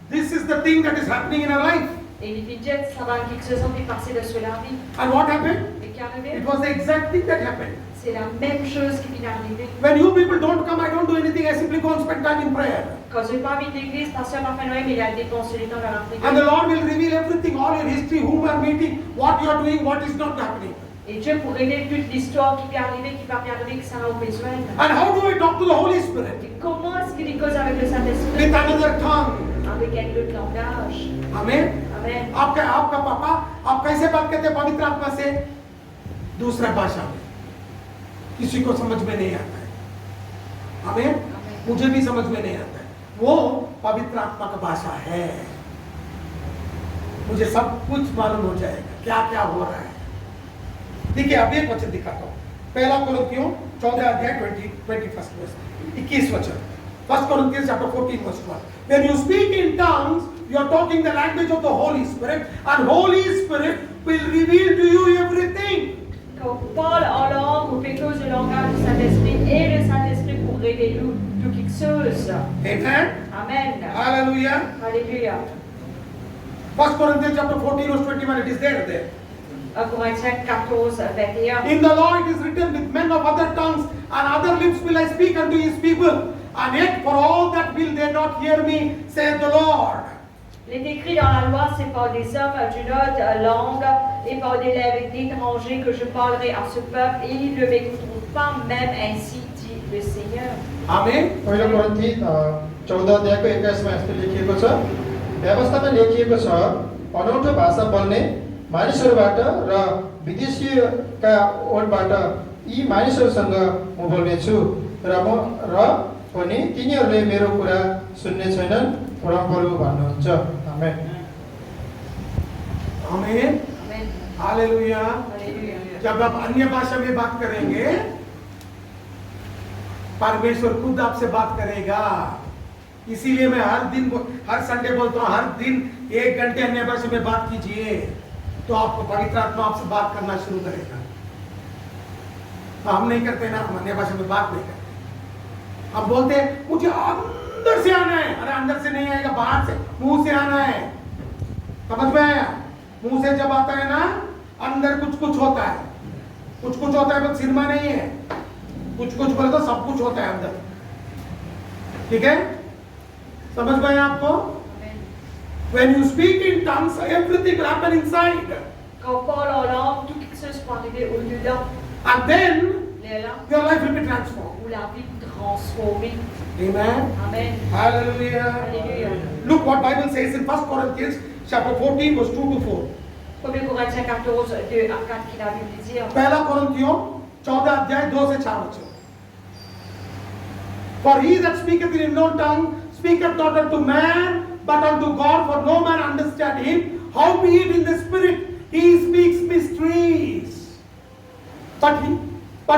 this is the thing that is happening in our life.
Et il dit, ça va quelque chose qui passer de cela vie.
And what happened?
Et qui est arrivé?
It was the exact thing that happened.
C'est la même chose qui vient d'arriver.
When you people don't come, I don't do anything. I simply go and spend time in prayer.
Quand je n'ai pas mis l'église, pasteur Martin Noël, il a dépensé le temps dans la prière.
And the Lord will reveal everything, all your history, whom you are meeting, what you are doing, what is not happening.
Et Dieu pour révéler toute l'histoire qui peut arriver, qui va bien arriver, que ça a besoin.
And how do I talk to the Holy Spirit?
Et comment est-ce qu'il cause avec le Saint-Esprit?
With another tongue.
Avec un autre langage.
Amen.
Amen.
आपका पापा, आप कैसे बात करते हैं पवित्र आत्मा से? दूसरा भाषा में, किसी को समझ में नहीं आता है। हमें, मुझे भी समझ में नहीं आता है। वो पवित्र आत्मा का भाषा है। मुझे सब कुछ मालूम हो जाएगा क्या क्या हो रहा है। देखिए अब एक वचन दिखाता हूँ, पहला कोरिन्थियों 14 अध्याय 21 वर्ष, 21 वचन। 1 Corinthians chapter 14 verse 1. When you speak in tongues, you are talking the language of the Holy Spirit, and Holy Spirit will reveal to you everything.
Quand on parle en langue, on fait cause le langage du Saint-Esprit et le Saint-Esprit pour révéler tout quelque chose.
Amen.
Amen.
Hallelujah.
Alléluia.
1 Corinthians chapter 14 verse 21, it is there.
1 Corinthiens 14, 21.
In the law it is written, with men of other tongues and other lips will I speak unto his people, and yet for all that will they not hear me, saith the Lord.
Il est écrit dans la loi, c'est par des hommes d'une autre langue et par des lèvres d'étrangers que je parlerai à ce peuple, et ils ne m'écouteront pas, même ainsi dit le Seigneur.
Amen.
पहिलो कोरिन्थी 14 अध्यायको 21 मा यस्तो लेखिएको छ, व्यवस्थामा लेखिएको छ, अनौठो भाषा बोल्ने मानिसहरूबाट र विदेशीका ओठबाट यी मानिसहरूसँग म बोल्नेछु र पनि तिनीहरूले मेरो कुरा सुन्ने छैनन्, परमप्रभु भन्नुहुन्छ। आमेन।
आमेन।
Amen.
हालेलुया।
Alléluia.
जब आप अन्य भाषा में बात करेंगे, परमेश्वर खुद आपसे बात करेगा। इसीलिए मैं हर संडे बोलता हूँ, हर दिन 1 घंटे अन्य भाषा में बात कीजिए, तो आपको पवित्र आत्मा आपसे बात करना शुरू करेगा। हम नहीं करते ना, हम अन्य भाषा में बात नहीं करते। हम बोलते हैं मुझे अंदर से आना है। अरे अंदर से नहीं आएगा, बाहर से, मुंह से आना है। समझ में आया? मुंह से जब आता है ना, अंदर कुछ कुछ होता है, कुछ कुछ होता है, बस सिनेमा नहीं है। कुछ कुछ बोले तो सब कुछ होता है अंदर। ठीक है, समझ में आया आपको? When you speak in tongues, everything will happen inside.
Quand on parle en langue, tout quelque chose peut arriver au-dedans.
And then
Les langues
your life will be transformed.
où la vie transformée.
Amen.
Amen.
Hallelujah.
Alléluia.
Look what Bible says in 1 Corinthians chapter 14 verse 2 to 4.
1 Corinthiens 14, 2 à 4 qu'il a Bible dire.
पहला कोरिन्थियों 14 अध्याय 2 से 4 वचन। For he that speaketh in unknown tongue speaketh not unto man, but unto God, for no man understand him. Howbeit in the spirit he speaks mysteries. But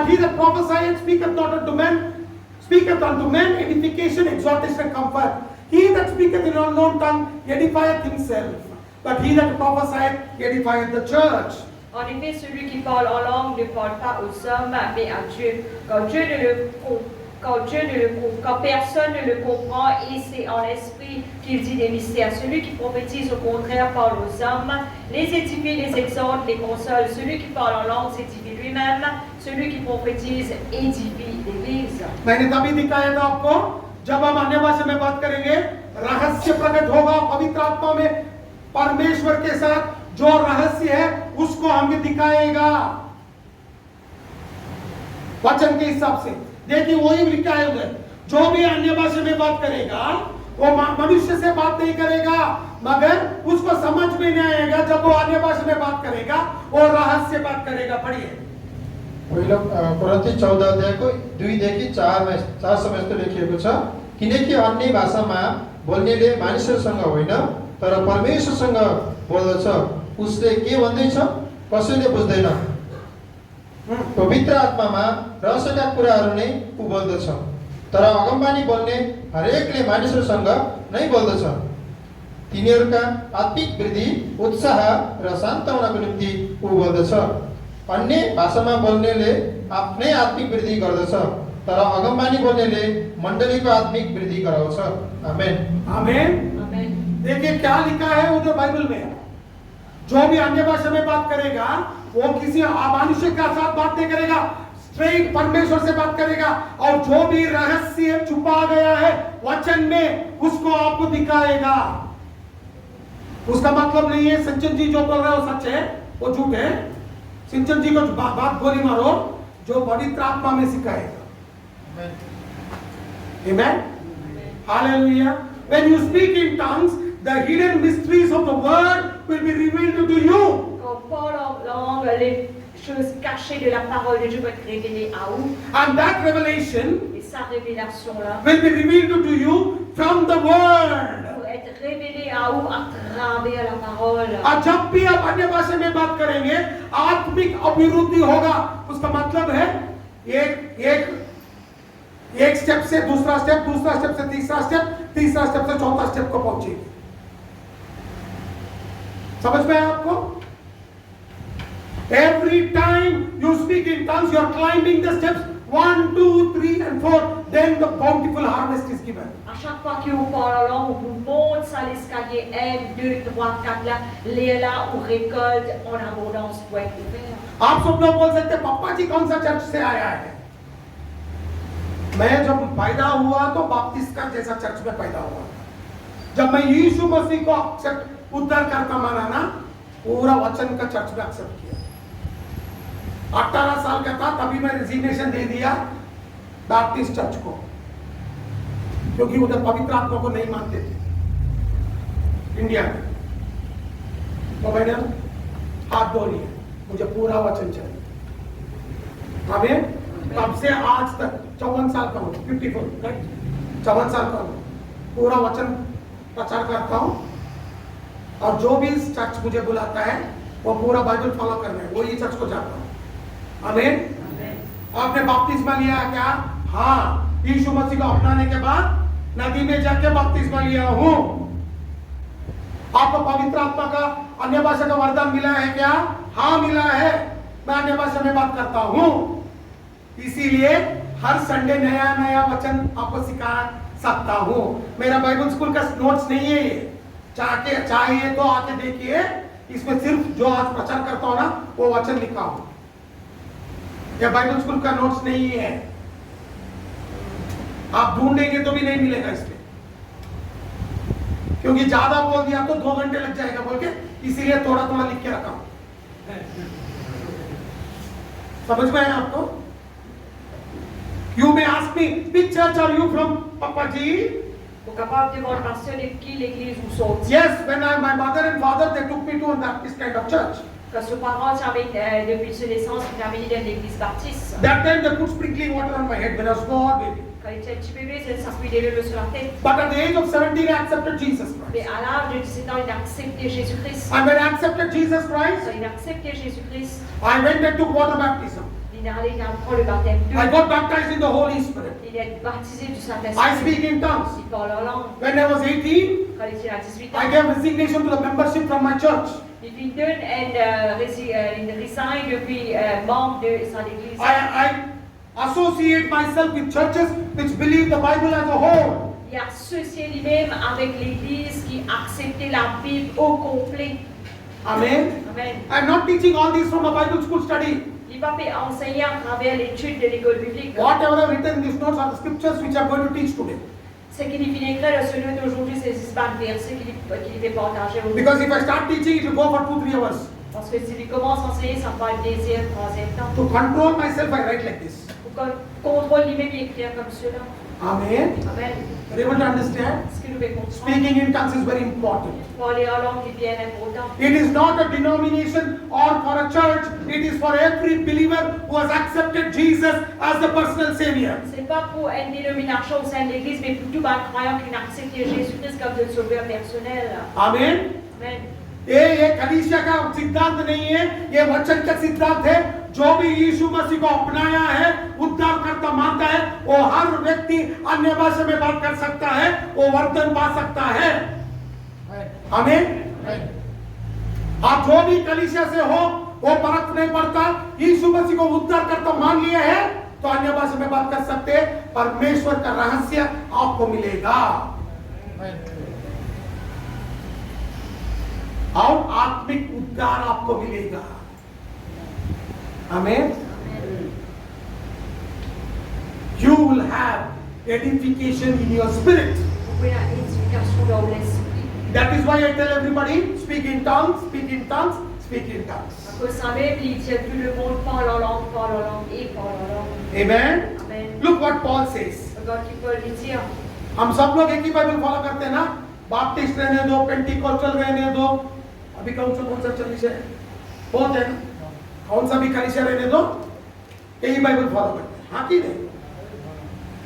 he that prophesieth speaketh not unto men, speaketh unto men edification, exhortation, and comfort. He that speaketh in unknown tongue edifieth himself, but he that prophesieth edifieth the church.
En effet, celui qui parle en langue ne parle pas aux hommes, mais à Dieu. Quand personne ne le comprend, et c'est en esprit qu'il dit des mystères. Celui qui prophétise, au contraire, parle aux hommes, les édifie, les exhorte, les console. Celui qui parle en langue s'édifie lui-même. Celui qui prophétise édifie l'Église.
मैंने तभी दिखाया था आपको, जब हम अन्य भाषा में बात करेंगे, रहस्य प्रकट होगा पवित्र आत्मा में, परमेश्वर के साथ जो रहस्य है उसको हमें दिखाएगा वचन के हिसाब से। देखिए वही लिखा है उधर, जो भी अन्य भाषा में बात करेगा वो मनुष्य से बात नहीं करेगा, मगर उसको समझ में नहीं आएगा। जब वो अन्य भाषा में बात करेगा वो रहस्य बात करेगा। पढ़िए
पहिलो कोरिन्थी 14 अध्यायको 2 देखि 4 सम्म यस्तो लेखिएको छ, किनकि अन्य भाषामा बोल्नेले मानिसहरूसँग होइन तर परमेश्वरसँग बोल्दछ, उसले के भन्दैछ कसैले बुझ्दैन। पवित्र आत्मामा रहस्यका कुराहरू नै ऊ बोल्दछ, तर अगमबानी बोल्ने हरेकले मानिसहरूसँग नै बोल्दछ। तिनीहरूका आत्मिक वृद्धि, उत्साह र सान्त्वनाको निम्ति ऊ बोल्दछ। अन्य भाषामा बोल्नेले आफ्नै आत्मिक वृद्धि गर्दछ, तर अगमबानी बोल्नेले मण्डलीको आत्मिक वृद्धि गराउँछ। आमेन
आमेन। देखिए क्या लिखा है उधर बाइबल में, जो भी अन्य भाषा में बात करेगा वो किसी मनुष्य के साथ बात नहीं करेगा, स्ट्रेट परमेश्वर से बात करेगा। और जो भी रहस्य छुपा गया है वचन में उसको आपको दिखाएगा। उसका मतलब नहीं है सिंचन जी जो बोल रहे हो सच है, वो झूठ है। सिंचन जी को बात गोली मारो जो पवित्र आत्मा में सिखाएगा। Amen. Hallelujah. When you speak in tongues, the hidden mysteries of the word will be revealed to you.
Quand on parle en langue, les choses cachées de la parole de Dieu vont être révélées à vous.
And that revelation
Et sa révélation-là
will be revealed to you from the word.
va être révélée à vous à travers la parole.
और जब भी आप अन्य भाषा में बात करेंगे आत्मिक अभिवृद्धि होगा। उसका मतलब है एक स्टेप से दूसरा स्टेप, दूसरा स्टेप से तीसरा स्टेप, तीसरा स्टेप से चौथा स्टेप को पहुंचेगी। समझ में आया आपको? Every time you speak in tongues, you are climbing the steps 1, 2, 3 and 4. Then the bountiful harvest is given.
À chaque fois que vous parlez en langue, vous montez ça l'escalier 1, 2, 3, 4 là, les là où récolte en abondance pour être ouvert.
आप सब लोग बोल सकते हैं पापा जी कौन सा church से आया है? मैं जब पैदा हुआ तो बाप्टिस्ट का जैसा चर्च में पैदा हुआ। जब मैं यीशु मसीह को एक्सेप्ट उद्धार करता माना ना, पूरा वचन का चर्च में एक्सेप्ट किया। 18 साल का था तभी मैं रेजिग्नेशन दे दिया बाप्टिस्ट चर्च को, क्योंकि उधर पवित्र आत्मा को नहीं मानते थे इंडिया में। तो मैंने हाथ धो लिया, मुझे पूरा वचन चाहिए। हमें तब से आज तक 54 साल का हूँ, 54 54 साल का हूँ, पूरा वचन प्रचार करता हूँ। और जो भी इस चर्च मुझे बुलाता है वो पूरा बाइबल फॉलो करना है, वो ये चर्च को जाता हूँ। आमीन। आपने बपतिस्मा लिया क्या? हाँ, यीशु मसीह को अपनाने के बाद नदी में जाके बपतिस्मा लिया हूँ। आपको पवित्र आत्मा का अन्य भाषा का वरदान मिला है क्या? हाँ मिला है, मैं अन्य भाषा में बात करता हूँ। इसीलिए हर संडे नया नया वचन आपको सिखा सकता हूँ। मेरा बाइबल स्कूल का नोट्स नहीं है ये, चाहिए तो आके देखिए। इसमें सिर्फ जो आज प्रचार करता हूँ ना वो वचन लिखा हूँ। यह बाइबल स्कूल का नोट्स नहीं है, आप ढूंढेंगे तो भी नहीं मिलेगा इसमें, क्योंकि ज्यादा बोल दिया तो 2 घंटे लग जाएगा बोल के, इसीलिए थोड़ा थोड़ा लिख के रखा हूं। समझ में आया आपको? You may ask me, which church are you from, Papa ji?
Donc capable de voir pasteur de qui l'église où sont.
Yes, when my mother and father they took me to this kind of church.
Quand ses parents depuis sa naissance, il m'a amené dans l'église baptiste.
That time they put sprinkling water on my head when I was small baby.
Quand il était un petit bébé, c'est s'appuyer des leveux sur la tête.
But at the age of 17, I accepted Jesus
Mais
Christ.
à l'âge de 17 ans, il a accepté Jésus-Christ.
And when I accepted Jesus Christ,
Quand il a accepté Jésus-Christ,
I went and took water baptism.
il est allé dans le baptême de
I got baptized in the Holy Spirit.
Il est baptisé du
I
Saint-Esprit.
speak in tongues.
Il parle en langue.
When I was 18,
Quand il était à 18
I
ans,
gave resignation to the membership from my church.
il donne une resign depuis membre de son église.
I associate myself with churches which believe the Bible as a whole.
Il est associé lui-même avec l'église qui acceptait la Bible au complet.
Amen.
Amen.
I'm not teaching all this from a Bible school study.
Il va pas enseigner à travers l'étude de l'école biblique.
Whatever I've written in these notes are the scriptures which I'm going to teach today.
Ce qu'il est écrit dans celui d'aujourd'hui, c'est ce versets qu'il fait partager aujourd'hui.
Because if I start teaching, it will go for 2-3 hours.
Parce que s'il commence à enseigner, ça va être deuxième, troisième temps.
To control myself, I write like this.
Pour qu'on contrôle lui-même, il écrit comme cela.
Amen.
Amen.
Are you able to understand?
Ce que nous devons comprendre.
Speaking in tongues is very important.
Parler en langue est bien important.
It is not a denomination or for a church. It is for every believer who has accepted Jesus as the personal Savior.
C'est pas pour une dénomination au sein de l'Église, mais pour tout un croyant qui n'a accepté Jésus-Christ comme le sauveur personnel.
Amen.
Amen.
ये कलीसिया का सिद्धांत नहीं है, ये वचन का सिद्धांत है। जो भी यीशु मसीह को अपनाया है, उद्धार करता मानता है, वो हर व्यक्ति अन्य भाषा में बात कर सकता है, वो वरदान पा सकता है। आमीन। आप जो भी कलीसिया से हो, वो फर्क नहीं पड़ता। यीशु मसीह को उद्धार करता मान लिया है, तो अन्य भाषा में बात कर सकते हैं। परमेश्वर का रहस्य आपको मिलेगा। और आत्मिक उद्धार आपको मिलेगा। आमीन। You will have edification in your spirit.
Vous pouvez avoir une édification dans l'esprit.
That is why I tell everybody, speak in tongues, speak in tongues, speak in tongues.
À cause de ça même, il dit à tout le monde parle en langue et parle en langue.
Amen.
Amen.
Look what Paul says.
Regarde qui Paul lui dit.
हम सब लोग एक ही Bible follow करते हैं ना। Baptist रहने दो, Pentecostal रहने दो, अभी कौन सा कलीसिया है? बहुत है ना। कौन सा भी कलीसिया रहने दो, यही बाइबल फॉलो करते हैं। हाँ कि नहीं?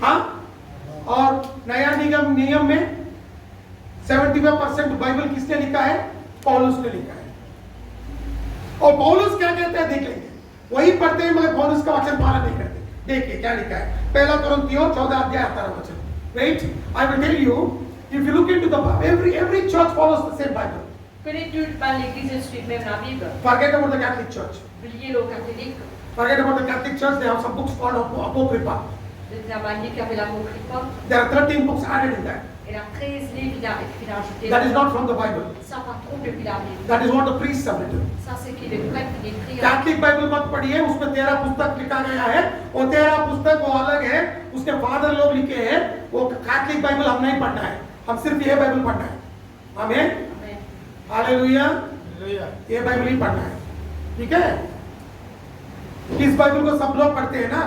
हाँ। और नया नियम में 75% बाइबल किसने लिखा है? पौलुस ने लिखा है। और पौलुस क्या कहते हैं देख लेंगे। वही पढ़ते हैं मगर पौलुस का वचन पालन नहीं करते। देखिए क्या लिखा है। पहला कोरिन्थियों 14 अध्याय 18 वचन। Wait, I will tell you. If you look into the every church follows the same Bible.
Connaît toute l'Église suit même la Bible.
Forget about the Catholic Church.
Oubliez le catholique.
Forget about the Catholic Church. They have some books called Apocrypha.
Les Amaniques qui avaient l'Apocrypha.
There are 13 books added in that.
Il y a 13 livres qu'il a ajouté.
That is not from the Bible.
Ça pas trop depuis la Bible.
That is what the priests have written.
Ça c'est qu'il est prêtre qui écrit.
Catholic Bible मत पढ़िए, उसमें 13 पुस्तक लिखा गया है। वो 13 पुस्तक वो अलग है, उसके फादर लोग लिखे हैं। वो कैथलिक बाइबल हम नहीं पढ़ना है, हम सिर्फ ये बाइबल पढ़ना है। आमीन। हालेलुया। ये बाइबल ही पढ़ना है, ठीक है? इस बाइबल को सब लोग पढ़ते हैं ना,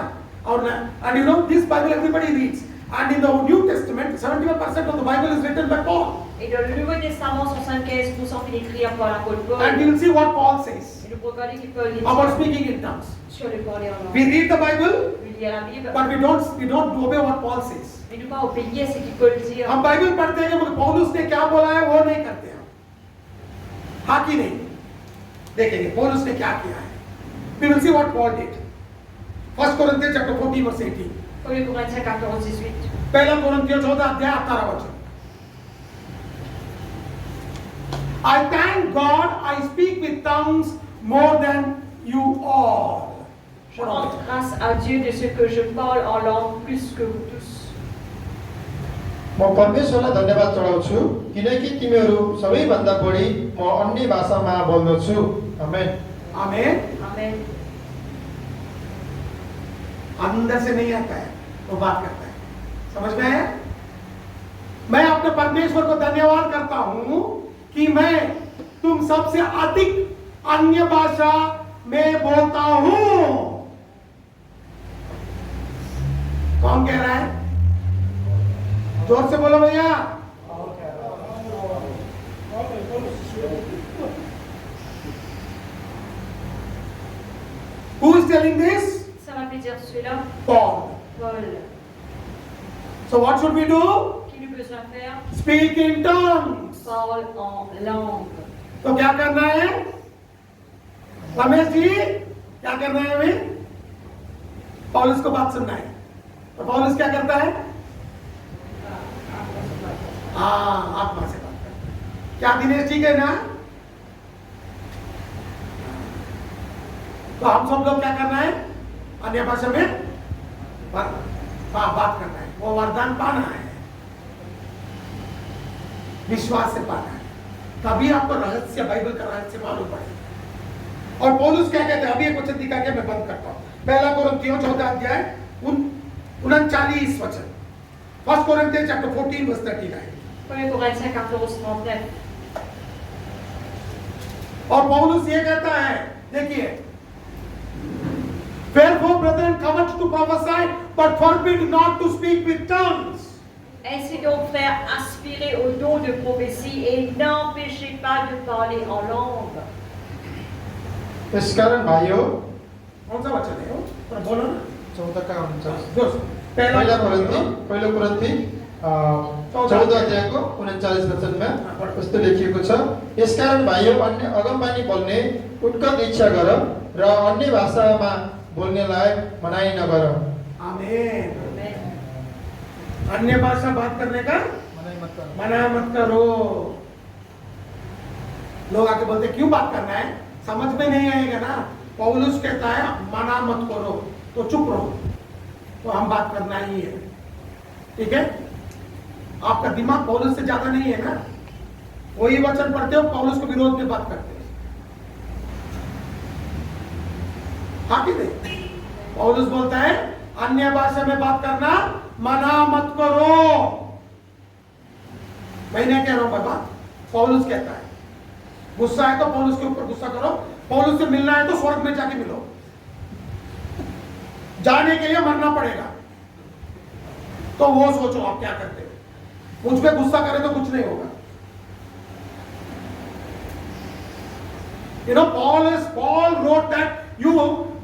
और and you know this Bible everybody reads. And in the New Testament, 71% of the Bible is written by Paul.
Et dans le Nouveau Testament, 75% est écrit par l'apôtre Paul.
And you will see what Paul says
Et nous pouvons regarder qu'il Paul dit
about speaking in tongues.
sur le parler en
We
langue.
read the Bible,
Il lit la Bible.
but we don't obey what Paul says.
Mais nous pas obéir ce qu'il Paul dit.
हम Bible पढ़ते हैं मगर पौलुस ने क्या बोला है वो नहीं करते हम। हाँ कि नहीं? देखेंगे पौलुस ने क्या किया है। We will see what Paul did. 1 Corinthians chapter 14 verse 18.
1 Corinthiens 14-18.
पहला कोरिन्थियों 14 अध्याय 18 वचन। I thank God I speak with tongues more than you all.
Je rends grâce à Dieu de ce que je parle en langue plus que vous tous.
म परमेश्वरलाई धन्यवाद चढाउँछु किनकि तिमीहरू सबैभन्दा बढी म अन्य भाषामा बोल्दछु। आमेन।
आमेन।
Amen.
अंदर से नहीं आता है, वो बात करता है। समझ में है? मैं अपने परमेश्वर को धन्यवाद करता हूं कि मैं तुम सबसे अधिक अन्य भाषा में बोलता हूं। कौन कह रहा है? जोर से बोलो भैया। Who is telling this?
Ça m'a fait dire cela.
Paul.
Paul.
So what should we do?
Qu'il nous besoin faire?
Speak in tongues.
Parle en langue.
तो क्या करना है रमेश जी? क्या करना है हमें? पौलुस को बात सुनना है। तो पौलुस क्या करता है? हाँ, आत्मा से बात करता है। क्या दिनेश जी के ना? तो हम सब लोग क्या करना है? अन्य भाषा में बात करना है। वो वरदान पाना है, विश्वास से पाना है। तभी आपको रहस्य, बाइबल का रहस्य मालूम पड़ेगा। और पौलुस क्या कहते हैं? अभी एक वचन दिखा के मैं बंद करता हूं। पहला कोरिन्थियों 14 अध्याय 39 वचन। First Corinthians chapter 14 verse 39।
1 Corinthiens 14:39.
और पौलुस ये कहता है, देखिए, Wherefore, brethren, covet to prophesy, but forbid not to speak with tongues.
Ainsi donc, frères, aspirez au don de prophétie et n'empêchez pas de parler en langue.
Yes कारण भाइयों,
कौन सा वचन है वो? थोड़ा बोलो ना।
14 का 49।
दोस्त,
पहिलो कोरिन्थी 14 अध्यायको 39 वचनमा यस्तो लेखिएको छ, यसकारण भाइयों, अन्य अगमबानी बोल्ने उत्कट इच्छा गर र अन्य भाषामा बोल्नेलाई मनाई नगर।
आमीन।
Amen.
अन्य भाषा बात करने का
मनाई मत करो।
मना मत करो। लोग आके बोलते क्यों बात करना है? समझ में नहीं आएगा ना। पौलुस कहता है मना मत करो, तो चुप रहो। तो हम बात करना ही है, ठीक है? आपका दिमाग पौलुस से ज्यादा नहीं है ना। वही वचन पढ़ते हो, पौलुस को विरोध में बात करते हो। हाँ कि नहीं? पौलुस बोलता है अन्य भाषा में बात करना मना मत करो। मैं नहीं कह रहा हूं बाबा, पौलुस कहता है। गुस्सा है तो पौलुस के ऊपर गुस्सा करो। पौलुस से मिलना है तो स्वर्ग में जाके मिलो। जाने के लिए मरना पड़ेगा, तो वो सोचो आप क्या करते हो। मुझ पे गुस्सा करे तो कुछ नहीं होगा। You know, Paul wrote that you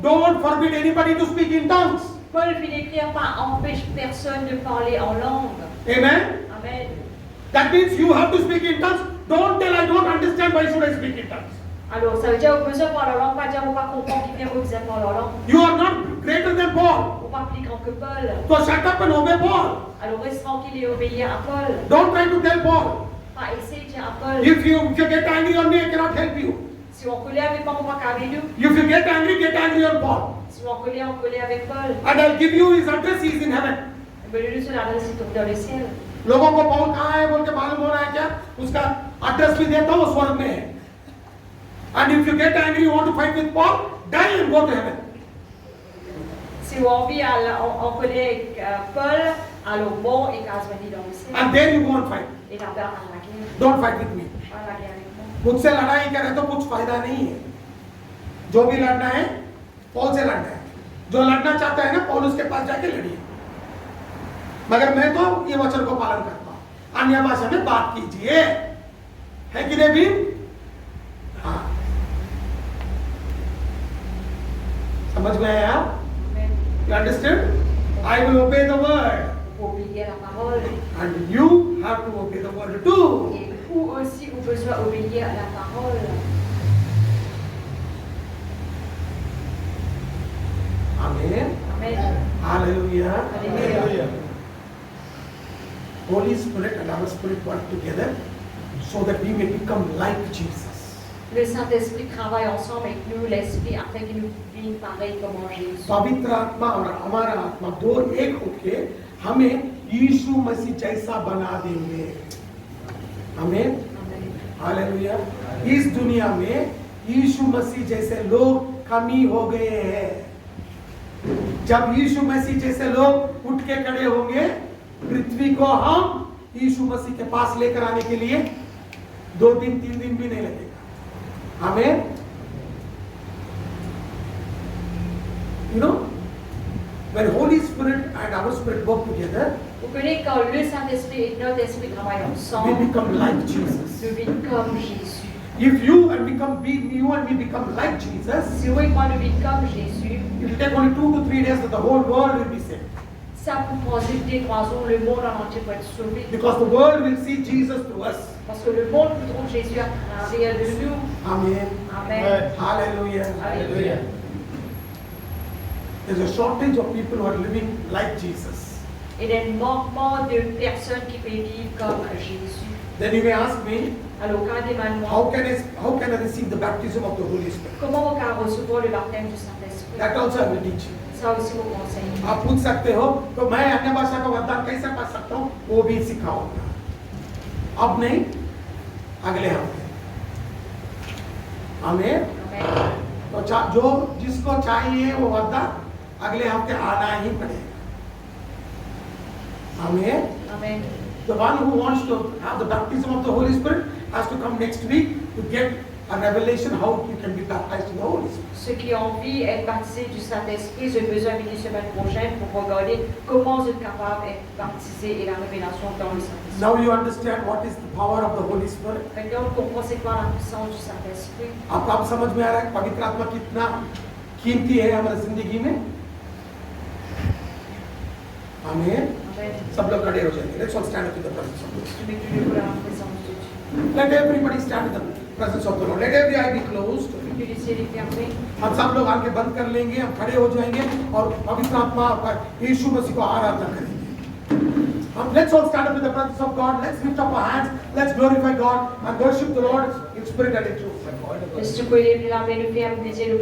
don't forbid anybody to speak in tongues.
Paul fit d'écrire pas empêche personne de parler en langue.
Amen.
Amen.
That means you have to speak in tongues. Don't tell I don't understand, why should I speak in tongues?
Alors, ça veut dire que besoin parler en langue, pas dire qu'on pas comprendre qui vient vous parler en langue.
You are not greater than Paul.
Ou pas plus grand que Paul.
So shut up and obey Paul.
Alors, reste tranquille et obéir à Paul.
Don't try to tell Paul.
Pas essayer de dire à Paul.
If you get angry on me, I cannot help you.
Si on colère avec Paul, on va pas avec nous.
If you get angry on Paul.
Si on colère avec Paul.
And I'll give you his address, he is in heaven.
Mais lui, son adresse est dans le ciel.
लोगों को पौल कहाँ है बोल के मालूम हो रहा है क्या? उसका एड्रेस भी देता हूँ, वो स्वर्ग में है। And if you get angry, you want to fight with Paul, die and go to heaven.
Si on vit en colère avec Paul, alors bon, et quand on est dans le ciel.
And then you go and fight.
Et d'abord à la guerre.
Don't fight with me.
À la guerre avec moi.
मुझसे लड़ाई करे तो कुछ फायदा नहीं है। जो भी लड़ना है पौल से लड़ना है। जो लड़ना चाहता है ना, पौल उसके पास जाके लड़िए। मगर मैं तो ये वचन को पालन करता हूं। अन्य भाषा में बात कीजिए, है कि नहीं भी? हाँ, समझ में आया? You understand? I will obey the word.
Obéir la parole.
And you have to obey the word too.
Et vous aussi, vous besoin obéir à la parole.
Amen.
Amen.
Hallelujah.
Hallelujah.
Holy Spirit and our Spirit work together so that we may become like Jesus.
Le Saint-Esprit travaille ensemble avec nous, l'Esprit, afin qu'il nous vienne pareil comme en Jésus.
पवित्र आत्मा और हमारा आत्मा दो एक होके हमें यीशु मसीह जैसा बना देंगे। आमीन।
Amen.
हालेलुया। इस दुनिया में यीशु मसीह जैसे लोग कमी हो गए हैं। जब यीशु मसीह जैसे लोग उठ के खड़े होंगे, पृथ्वी को हम यीशु मसीह के पास लेकर आने के लिए 2 दिन 3 दिन भी नहीं लगेगा। आमीन। You know, when Holy Spirit and our Spirit work together,
Vous connaissez quand le Saint-Esprit et notre Esprit travaillent
we
ensemble,
become like Jesus.
nous vivons comme Jésus.
If you and me become like Jesus,
Si vous et moi nous vivons comme Jésus,
it will take only 2 to 3 days that the whole world will be saved.
Ça pour transiter croisons le monde en entier pour être sauvé.
Because the world will see Jesus through us.
Parce que le monde trouve Jésus à travers de nous.
Amen.
Amen.
Hallelujah.
Alléluia.
There's a shortage of people who are living like Jesus.
Il y a un manquement de personnes qui peuvent vivre comme Jésus.
Then you may ask me,
Alors, quand des
how can I receive the baptism of the Holy Spirit?
comment on peut recevoir le baptême du Saint-Esprit?
That also I will teach you.
Ça aussi, vous conseillez.
आप पूछ सकते हो तो मैं अन्य भाषा का वरदान कैसे पा सकता हूँ वो भी सिखाऊंगा अब नहीं अगले हफ्ते आमीन
Amen.
तो जो जिसको चाहिए वो वरदान अगले हफ्ते आना ही पड़ेगा आमीन
Amen.
The one who wants to have the baptism of the Holy Spirit has to come next week to get a revelation how you can be baptized in the Holy Spirit.
Ceux qui ont envie d'être baptisés du Saint-Esprit, j'ai besoin de venir semaine prochaine pour regarder comment vous êtes capable d'être baptisés et la révélation dans le Saint-Esprit.
Now you understand what is the power of the Holy Spirit.
Maintenant, on comprend c'est quoi la puissance du Saint-Esprit.
आप समझ में आ रहा है पवित्र आत्मा कितना कीमती है हमारी जिंदगी में आमीन
Amen.
सब लोग खड़े हो जाएंगे let's all stand up in the presence of
Je mets tous les jours dans la présence de Dieu.
Let everybody stand in the presence of the Lord let every eye be closed
Que les yeux les fermés.
हम सब लोग आंखें बंद कर लेंगे हम खड़े हो जाएंगे और पवित्र आत्मा का यीशु मसीह को आराधना करेंगे हम let's all stand up in the presence of God let's lift up our hands let's glorify God and worship the Lord in spirit and in truth
Est-ce que vous pouvez lever la main, le ferme, les yeux, le